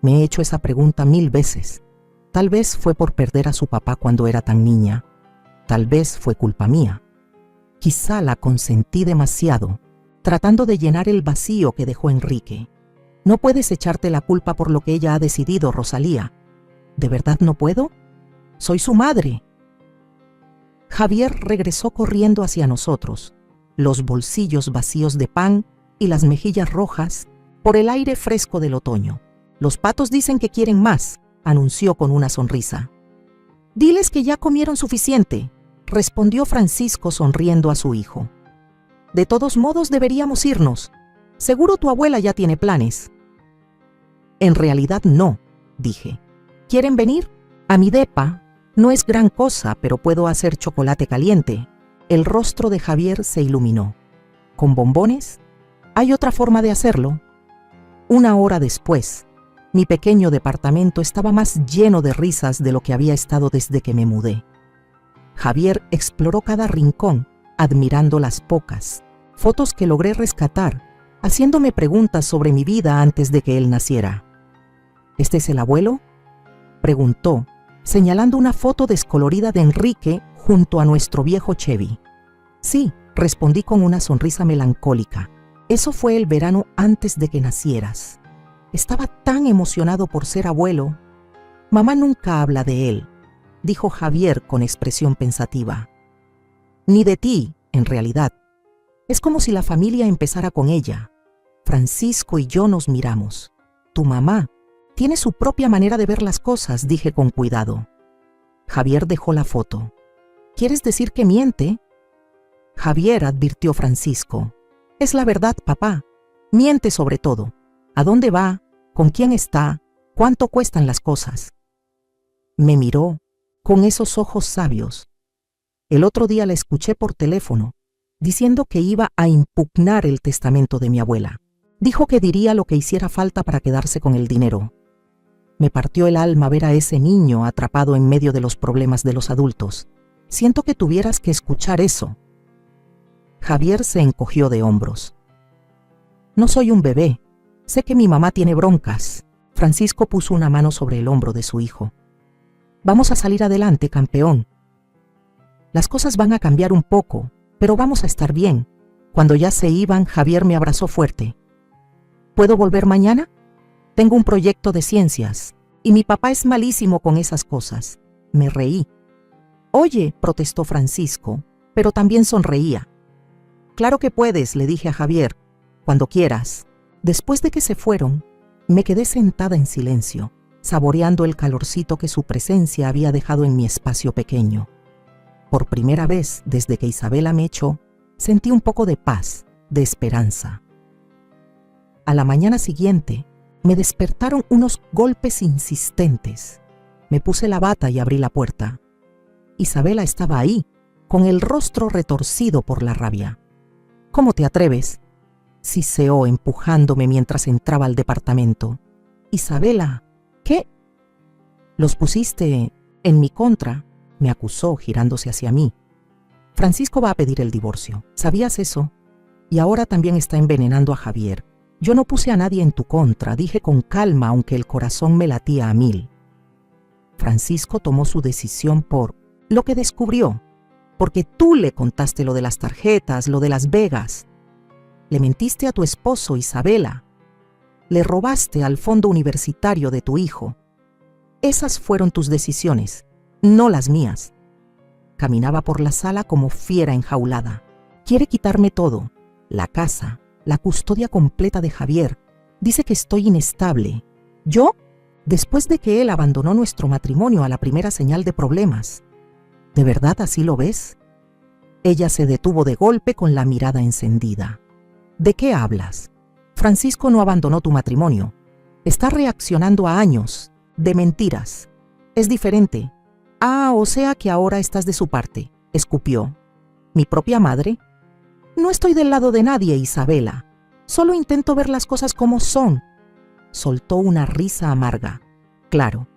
Me he hecho esa pregunta 1000 veces. Tal vez fue por perder a su papá cuando era tan niña. Tal vez fue culpa mía. Quizá la consentí demasiado, tratando de llenar el vacío que dejó Enrique. «No puedes echarte la culpa por lo que ella ha decidido, Rosalía». «¿De verdad no puedo? Soy su madre». Javier regresó corriendo hacia nosotros, los bolsillos vacíos de pan y las mejillas rojas por el aire fresco del otoño. «Los patos dicen que quieren más», anunció con una sonrisa. «Diles que ya comieron suficiente», respondió Francisco sonriendo a su hijo. «De todos modos deberíamos irnos. Seguro tu abuela ya tiene planes». «En realidad no», dije. «¿Quieren venir? A mi depa. No es gran cosa, pero puedo hacer chocolate caliente». El rostro de Javier se iluminó. «¿Con bombones? ¿Hay otra forma de hacerlo?». Una hora después, mi pequeño departamento estaba más lleno de risas de lo que había estado desde que me mudé. Javier exploró cada rincón, admirando las pocas fotos que logré rescatar, haciéndome preguntas sobre mi vida antes de que él naciera. «¿Este es el abuelo?», preguntó, señalando una foto descolorida de Enrique junto a nuestro viejo Chevy. «Sí», respondí con una sonrisa melancólica. «Eso fue el verano antes de que nacieras. Estaba tan emocionado por ser abuelo». «Mamá nunca habla de él», dijo Javier con expresión pensativa. «Ni de ti, en realidad. Es como si la familia empezara con ella. Francisco y yo nos miramos. Tu mamá tiene su propia manera de ver las cosas», dije con cuidado. Javier dejó la foto. ¿Quieres decir que miente? Javier, advirtió Francisco. Es la verdad, papá. Miente sobre todo. ¿A dónde va? ¿Con quién está? ¿Cuánto cuestan las cosas? Me miró con esos ojos sabios. El otro día la escuché por teléfono, diciendo que iba a impugnar el testamento de mi abuela. Dijo que diría lo que hiciera falta para quedarse con el dinero. Me partió el alma ver a ese niño atrapado en medio de los problemas de los adultos. Siento que tuvieras que escuchar eso. Javier se encogió de hombros. No soy un bebé. Sé que mi mamá tiene broncas. Francisco puso una mano sobre el hombro de su hijo. Vamos a salir adelante, campeón. Las cosas van a cambiar un poco, pero vamos a estar bien. Cuando ya se iban, Javier me abrazó fuerte. ¿Puedo volver mañana? Tengo un proyecto de ciencias y mi papá es malísimo con esas cosas. Me reí. Oye, protestó Francisco, pero también sonreía. Claro que puedes, le dije a Javier, cuando quieras. Después de que se fueron, me quedé sentada en silencio, saboreando el calorcito que su presencia había dejado en mi espacio pequeño. Por primera vez desde que Isabela me echó, sentí un poco de paz, de esperanza. A la mañana siguiente, me despertaron unos golpes insistentes. Me puse la bata y abrí la puerta. Isabela estaba ahí, con el rostro retorcido por la rabia. ¿Cómo te atreves?, siseó empujándome mientras entraba al departamento. Isabela, ¿qué? Los pusiste en mi contra, me acusó girándose hacia mí. Francisco va a pedir el divorcio. ¿Sabías eso? Y ahora también está envenenando a Javier. Yo no puse a nadie en tu contra, dije con calma, aunque el corazón me latía a 1000. Francisco tomó su decisión por lo que descubrió, porque tú le contaste lo de las tarjetas, lo de Las Vegas. Le mentiste a tu esposo, Isabela. Le robaste al fondo universitario de tu hijo. Esas fueron tus decisiones, no las mías. Caminaba por la sala como fiera enjaulada. Quiere quitarme todo, la casa, la custodia completa de Javier. Dice que estoy inestable. ¿Yo? Después de que él abandonó nuestro matrimonio a la primera señal de problemas. ¿De verdad así lo ves? Ella se detuvo de golpe con la mirada encendida. ¿De qué hablas? Francisco no abandonó tu matrimonio. Está reaccionando a años de mentiras. Es diferente. Ah, o sea que ahora estás de su parte, escupió. ¿Mi propia madre? No estoy del lado de nadie, Isabela. Solo intento ver las cosas como son. Soltó una risa amarga. Claro.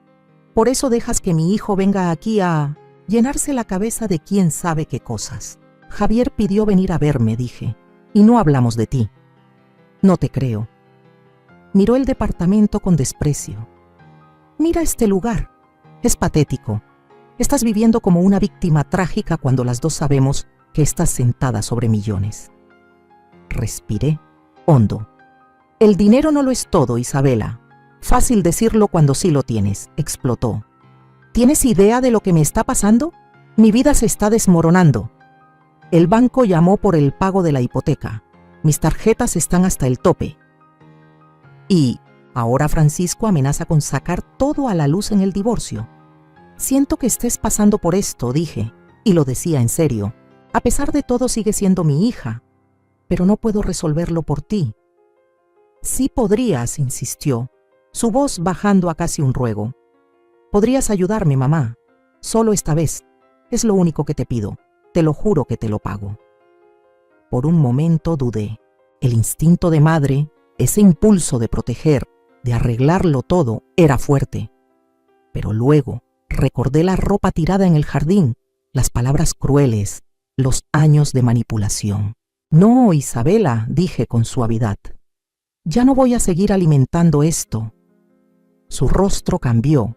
Por eso dejas que mi hijo venga aquí a llenarse la cabeza de quién sabe qué cosas. Javier pidió venir a verme, dije, y no hablamos de ti. No te creo. Miró el departamento con desprecio. Mira este lugar. Es patético. Estás viviendo como una víctima trágica cuando las dos sabemos que estás sentada sobre millones. Respiré hondo. El dinero no lo es todo, Isabela. Fácil decirlo cuando sí lo tienes, explotó. ¿Tienes idea de lo que me está pasando? Mi vida se está desmoronando. El banco llamó por el pago de la hipoteca. Mis tarjetas están hasta el tope. Y ahora Francisco amenaza con sacar todo a la luz en el divorcio. Siento que estés pasando por esto, dije, y lo decía en serio. A pesar de todo sigue siendo mi hija, pero no puedo resolverlo por ti. Sí podrías, insistió, su voz bajando a casi un ruego. Podrías ayudarme, mamá, solo esta vez. Es lo único que te pido, te lo juro que te lo pago. Por un momento dudé. El instinto de madre, ese impulso de proteger, de arreglarlo todo, era fuerte. Pero luego recordé la ropa tirada en el jardín, las palabras crueles, los años de manipulación. No, Isabela, dije con suavidad. Ya no voy a seguir alimentando esto. Su rostro cambió.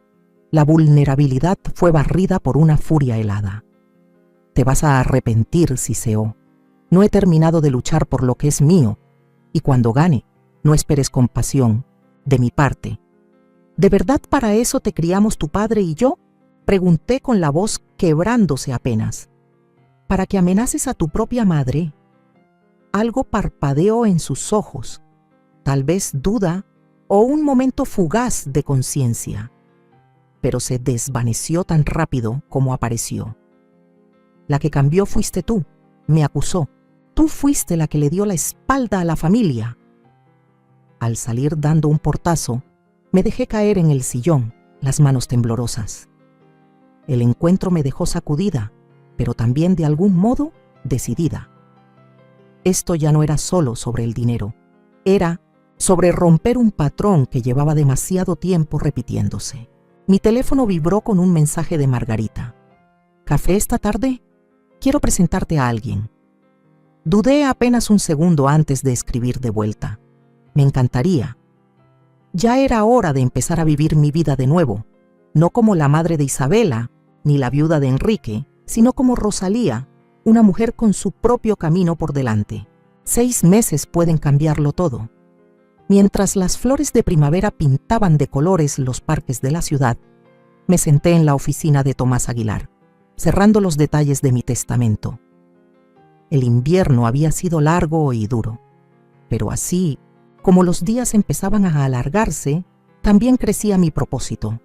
La vulnerabilidad fue barrida por una furia helada. Te vas a arrepentir, siseó. No he terminado de luchar por lo que es mío, y cuando gane, no esperes compasión, de mi parte. ¿De verdad para eso te criamos tu padre y yo? Pregunté con la voz quebrándose apenas. ¿Para que amenaces a tu propia madre? Algo parpadeó en sus ojos, tal vez duda o un momento fugaz de conciencia. pero se desvaneció tan rápido como apareció. La que cambió fuiste tú, me acusó. Tú fuiste la que le dio la espalda a la familia. Al salir dando un portazo, me dejé caer en el sillón, las manos temblorosas. El encuentro me dejó sacudida, pero también de algún modo decidida. Esto ya no era solo sobre el dinero, era sobre romper un patrón que llevaba demasiado tiempo repitiéndose. Mi teléfono vibró con un mensaje de Margarita. ¿Café esta tarde? Quiero presentarte a alguien. Dudé apenas un segundo antes de escribir de vuelta. Me encantaría. Ya era hora de empezar a vivir mi vida de nuevo, no como la madre de Isabela, ni la viuda de Enrique, sino como Rosalía, una mujer con su propio camino por delante. 6 meses pueden cambiarlo todo. Mientras las flores de primavera pintaban de colores los parques de la ciudad, me senté en la oficina de Tomás Aguilar, cerrando los detalles de mi testamento. El invierno había sido largo y duro, pero así, como los días empezaban a alargarse, también crecía mi propósito.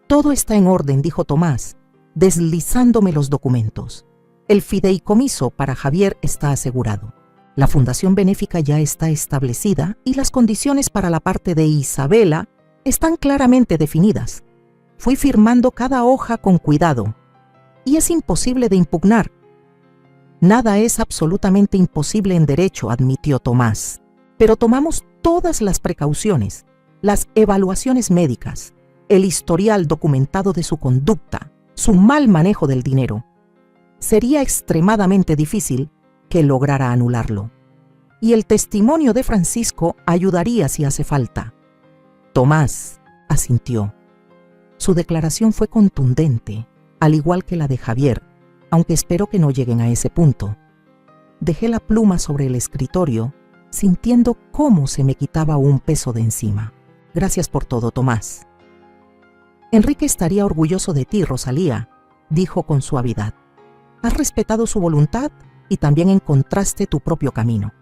Todo está en orden, dijo Tomás, deslizándome los documentos. El fideicomiso para Javier está asegurado. La fundación benéfica ya está establecida y las condiciones para la parte de Isabela están claramente definidas. Fui firmando cada hoja con cuidado y es imposible de impugnar. Nada es absolutamente imposible en derecho, admitió Tomás, pero tomamos todas las precauciones, las evaluaciones médicas, el historial documentado de su conducta, su mal manejo del dinero. Sería extremadamente difícil que lograra anularlo. Y el testimonio de Francisco ayudaría si hace falta. Tomás asintió. Su declaración fue contundente, al igual que la de Javier, aunque espero que no lleguen a ese punto. Dejé la pluma sobre el escritorio, sintiendo cómo se me quitaba un peso de encima. Gracias por todo, Tomás. Enrique estaría orgulloso de ti, Rosalía, dijo con suavidad. Has respetado su voluntad y también encontraste tu propio camino.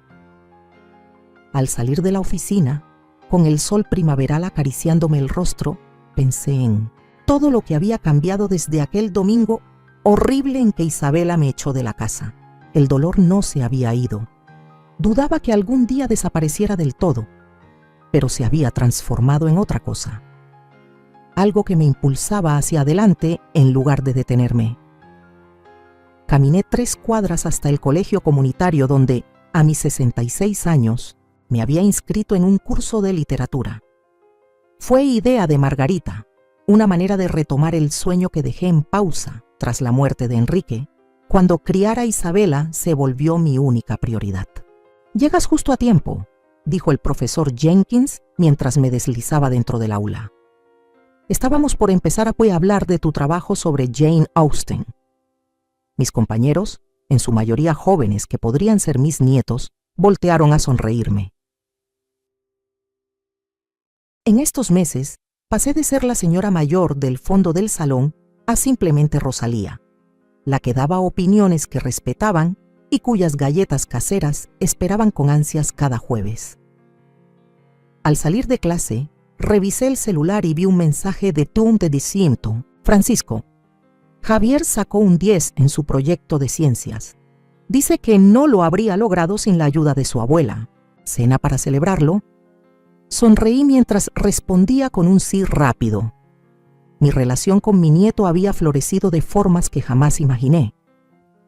Al salir de la oficina, con el sol primaveral acariciándome el rostro, pensé en todo lo que había cambiado desde aquel domingo horrible en que Isabela me echó de la casa. El dolor no se había ido. Dudaba que algún día desapareciera del todo, pero se había transformado en otra cosa. Algo que me impulsaba hacia adelante en lugar de detenerme. Caminé 3 cuadras hasta el colegio comunitario donde, a mis 66 años, me había inscrito en un curso de literatura. Fue idea de Margarita, una manera de retomar el sueño que dejé en pausa tras la muerte de Enrique, cuando criar a Isabela se volvió mi única prioridad. «Llegas justo a tiempo», dijo el profesor Jenkins mientras me deslizaba dentro del aula. Estábamos por empezar a hablar de tu trabajo sobre Jane Austen. Mis compañeros, en su mayoría jóvenes que podrían ser mis nietos, voltearon a sonreírme. En estos meses, pasé de ser la señora mayor del fondo del salón a simplemente Rosalía, la que daba opiniones que respetaban y cuyas galletas caseras esperaban con ansias cada jueves. Al salir de clase, revisé el celular y vi un mensaje de Tom de Diciemto. Francisco, Javier sacó un 10 en su proyecto de ciencias. Dice que no lo habría logrado sin la ayuda de su abuela. ¿Cena para celebrarlo? Sonreí mientras respondía con un sí rápido. Mi relación con mi nieto había florecido de formas que jamás imaginé.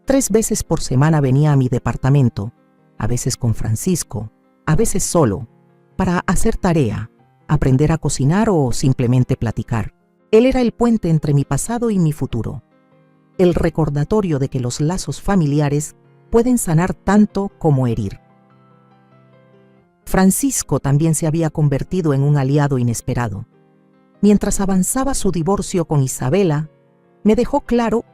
3 veces por semana venía a mi departamento, a veces con Francisco, a veces solo, para hacer tarea, aprender a cocinar o simplemente platicar. Él era el puente entre mi pasado y mi futuro, el recordatorio de que los lazos familiares pueden sanar tanto como herir. Francisco también se había convertido en un aliado inesperado. Mientras avanzaba su divorcio con Isabela, me dejó claro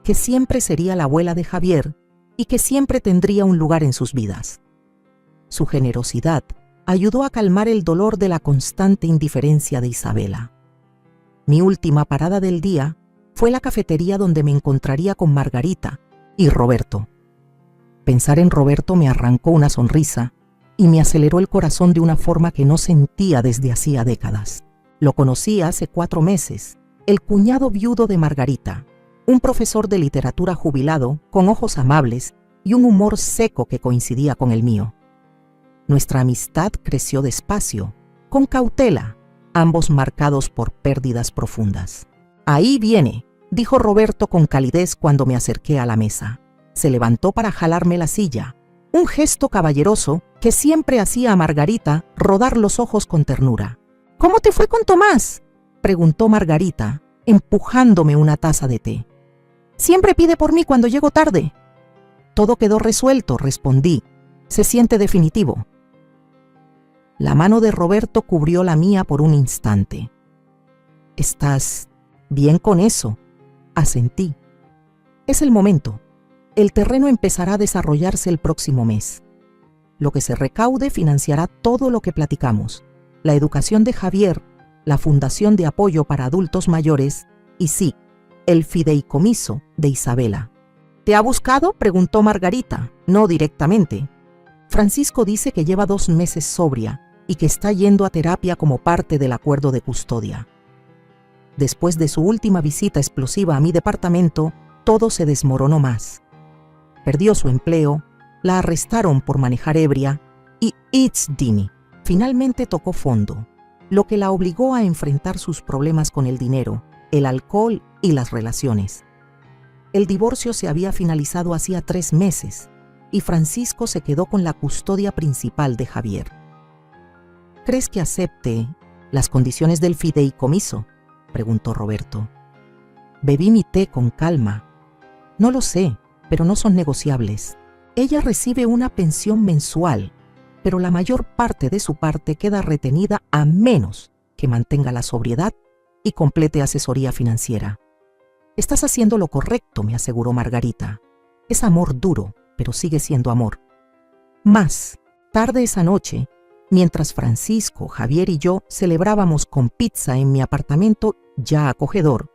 que siempre sería la abuela de Javier y que siempre tendría un lugar en sus vidas. Su generosidad ayudó a calmar el dolor de la constante indiferencia de Isabela. Mi última parada del día fue la cafetería donde me encontraría con Margarita y Roberto. Pensar en Roberto me arrancó una sonrisa y me aceleró el corazón de una forma que no sentía desde hacía décadas. Lo conocí hace 4 meses el cuñado viudo de Margarita, un profesor de literatura jubilado con ojos amables y un humor seco que coincidía con el mío. Nuestra amistad creció despacio, con cautela, ambos marcados por pérdidas profundas. «Ahí viene», dijo Roberto con calidez cuando me acerqué a la mesa. Se levantó para jalarme la silla, un gesto caballeroso que siempre hacía a Margarita rodar los ojos con ternura. «¿Cómo te fue con Tomás?», preguntó Margarita, empujándome una taza de té. «Siempre pide por mí cuando llego tarde». «Todo quedó resuelto», respondí. «Se siente definitivo». La mano de Roberto cubrió la mía por un instante. «¿Estás bien con eso?», asentí. «Es el momento. El terreno empezará a desarrollarse el próximo mes. Lo que se recaude financiará todo lo que platicamos, la educación de Javier, la Fundación de Apoyo para Adultos Mayores y sí, el fideicomiso de Isabela». «¿Te ha buscado?», preguntó Margarita, no directamente. «Francisco dice que lleva 2 meses sobria y que está yendo a terapia como parte del acuerdo de custodia». Después de su última visita explosiva a mi departamento, todo se desmoronó más. Perdió su empleo, la arrestaron por manejar ebria y Dini finalmente tocó fondo, lo que la obligó a enfrentar sus problemas con el dinero, el alcohol y las relaciones. El divorcio se había finalizado hacía 3 meses y Francisco se quedó con la custodia principal de Javier. «¿Crees que acepte las condiciones del fideicomiso?», preguntó Roberto. Bebí mi té con calma. «No lo sé, pero no son negociables. Ella recibe una pensión mensual, pero la mayor parte de su parte queda retenida a menos que mantenga la sobriedad y complete asesoría financiera». «Estás haciendo lo correcto», me aseguró Margarita. «Es amor duro, pero sigue siendo amor». Más tarde esa noche, mientras Francisco, Javier y yo celebrábamos con pizza en mi apartamento ya acogedor,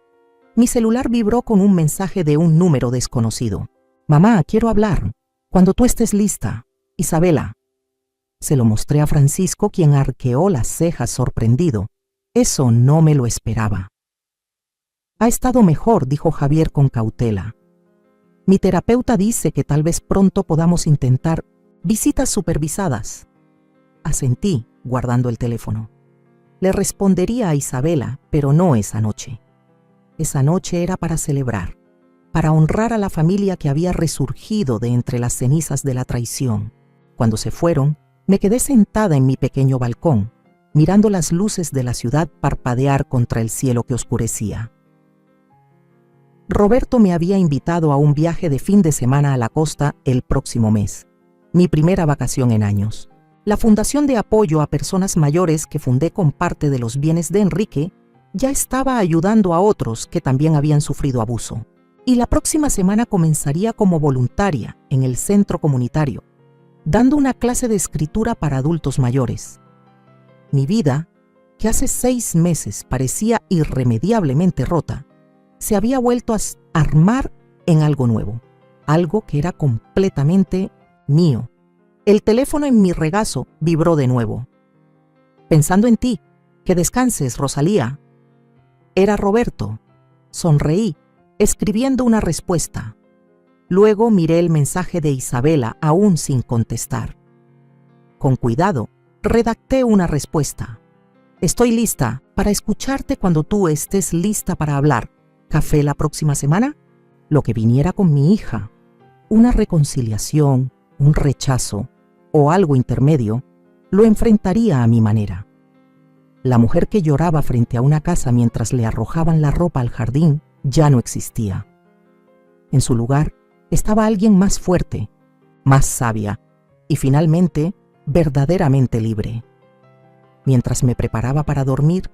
mi celular vibró con un mensaje de un número desconocido. «Mamá, quiero hablar. Cuando tú estés lista. Isabela». Se lo mostré a Francisco, quien arqueó las cejas sorprendido. Eso no me lo esperaba. «Ha estado mejor», dijo Javier con cautela. «Mi terapeuta dice que tal vez pronto podamos intentar visitas supervisadas». Asentí, guardando el teléfono. Le respondería a Isabela, pero no esa noche. Esa noche era para celebrar, para honrar a la familia que había resurgido de entre las cenizas de la traición. Cuando se fueron, me quedé sentada en mi pequeño balcón, mirando las luces de la ciudad parpadear contra el cielo que oscurecía. Roberto me había invitado a un viaje de fin de semana a la costa el próximo mes, mi primera vacación en años. La Fundación de Apoyo a Personas Mayores que fundé con parte de los bienes de Enrique ya estaba ayudando a otros que también habían sufrido abuso. Y la próxima semana comenzaría como voluntaria en el centro comunitario, dando una clase de escritura para adultos mayores. Mi vida, que hace 6 meses parecía irremediablemente rota, se había vuelto a armar en algo nuevo, algo que era completamente mío. El teléfono en mi regazo vibró de nuevo. «Pensando en ti, que descanses, Rosalía». Era Roberto. Sonreí, escribiendo una respuesta. Luego miré el mensaje de Isabela, aún sin contestar. Con cuidado, redacté una respuesta. «Estoy lista para escucharte cuando tú estés lista para hablar. ¿Café la próxima semana?». Lo que viniera con mi hija, una reconciliación, un rechazo o algo intermedio, lo enfrentaría a mi manera. La mujer que lloraba frente a una casa mientras le arrojaban la ropa al jardín ya no existía. En su lugar estaba alguien más fuerte, más sabia y finalmente verdaderamente libre. Mientras me preparaba para dormir,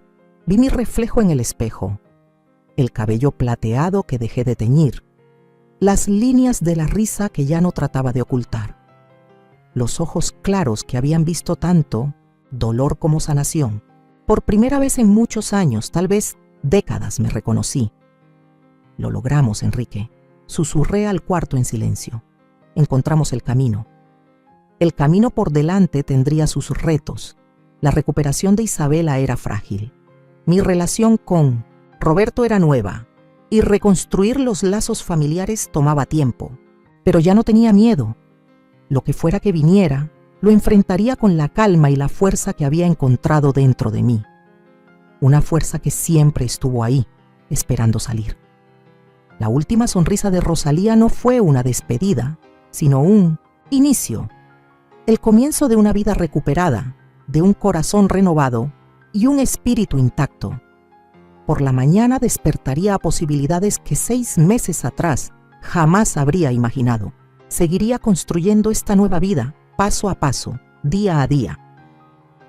vi mi reflejo en el espejo, el cabello plateado que dejé de teñir, las líneas de la risa que ya no trataba de ocultar, los ojos claros que habían visto tanto dolor como sanación. Por primera vez en muchos años, tal vez décadas, me reconocí. «Lo logramos, Enrique», susurré al cuarto en silencio. «Encontramos el camino». El camino por delante tendría sus retos. La recuperación de Isabela era frágil. Mi relación con Roberto era nueva y reconstruir los lazos familiares tomaba tiempo, pero ya no tenía miedo. Lo que fuera que viniera, lo enfrentaría con la calma y la fuerza que había encontrado dentro de mí. Una fuerza que siempre estuvo ahí, esperando salir. La última sonrisa de Rosalía no fue una despedida, sino un inicio. El comienzo de una vida recuperada, de un corazón renovado y un espíritu intacto. Por la mañana despertaría a posibilidades que 6 meses atrás jamás habría imaginado. Seguiría construyendo esta nueva vida, paso a paso, día a día.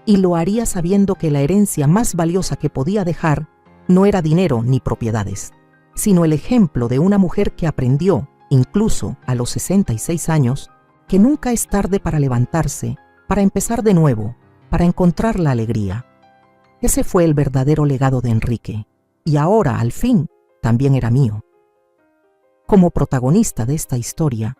Y lo haría sabiendo que la herencia más valiosa que podía dejar no era dinero ni propiedades, sino el ejemplo de una mujer que aprendió, incluso a los 66 años, que nunca es tarde para levantarse, para empezar de nuevo, para encontrar la alegría. Ese fue el verdadero legado de Enrique, y ahora, al fin, también era mío. Como protagonista de esta historia,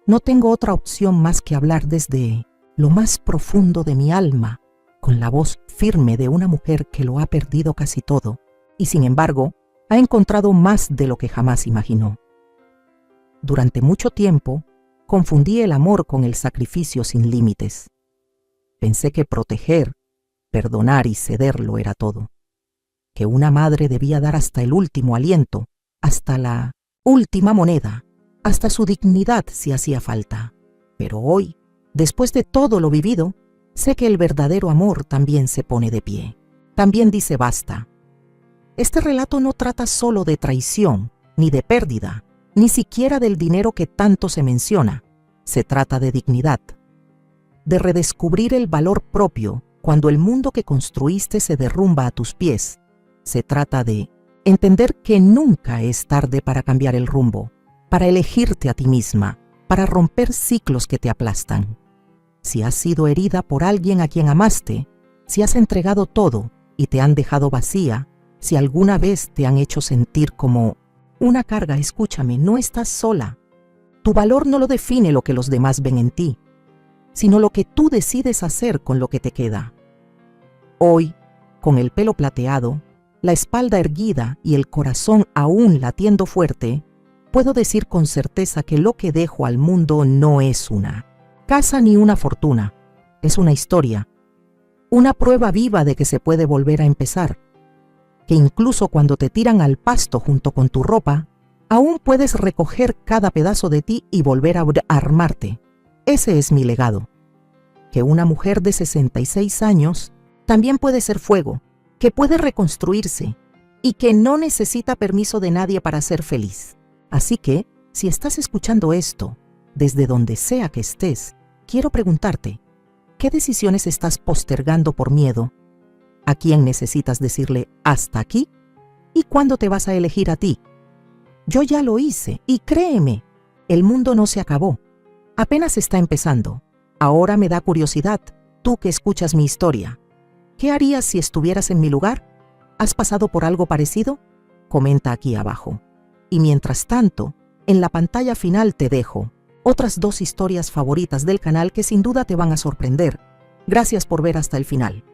no tengo otra opción más que hablar desde lo más profundo de mi alma, con la voz firme de una mujer que lo ha perdido casi todo, y sin embargo, ha encontrado más de lo que jamás imaginó. Durante mucho tiempo, confundí el amor con el sacrificio sin límites. Pensé que proteger, perdonar y ceder lo era todo. Que una madre debía dar hasta el último aliento, hasta la última moneda, hasta su dignidad si hacía falta. Pero hoy, después de todo lo vivido, sé que el verdadero amor también se pone de pie. También dice basta. Este relato no trata solo de traición, ni de pérdida, ni siquiera del dinero que tanto se menciona. Se trata de dignidad, de redescubrir el valor propio cuando el mundo que construiste se derrumba a tus pies. Se trata de entender que nunca es tarde para cambiar el rumbo, para elegirte a ti misma, para romper ciclos que te aplastan. Si has sido herida por alguien a quien amaste, si has entregado todo y te han dejado vacía, si alguna vez te han hecho sentir como una carga, escúchame, no estás sola. Tu valor no lo define lo que los demás ven en ti, sino lo que tú decides hacer con lo que te queda. Hoy, con el pelo plateado, la espalda erguida y el corazón aún latiendo fuerte, puedo decir con certeza que lo que dejo al mundo no es una casa ni una fortuna, es una historia, una prueba viva de que se puede volver a empezar, que incluso cuando te tiran al pasto junto con tu ropa, aún puedes recoger cada pedazo de ti y volver a armarte. Ese es mi legado. Que una mujer de 66 años también puede ser fuego, que puede reconstruirse y que no necesita permiso de nadie para ser feliz. Así que, si estás escuchando esto, desde donde sea que estés, quiero preguntarte, ¿qué decisiones estás postergando por miedo? ¿A quién necesitas decirle hasta aquí? ¿Y cuándo te vas a elegir a ti? Yo ya lo hice y créeme, el mundo no se acabó. Apenas está empezando. Ahora me da curiosidad, tú que escuchas mi historia. ¿Qué harías si estuvieras en mi lugar? ¿Has pasado por algo parecido? Comenta aquí abajo. Y mientras tanto, en la pantalla final te dejo otras 2 historias favoritas del canal que sin duda te van a sorprender. Gracias por ver hasta el final.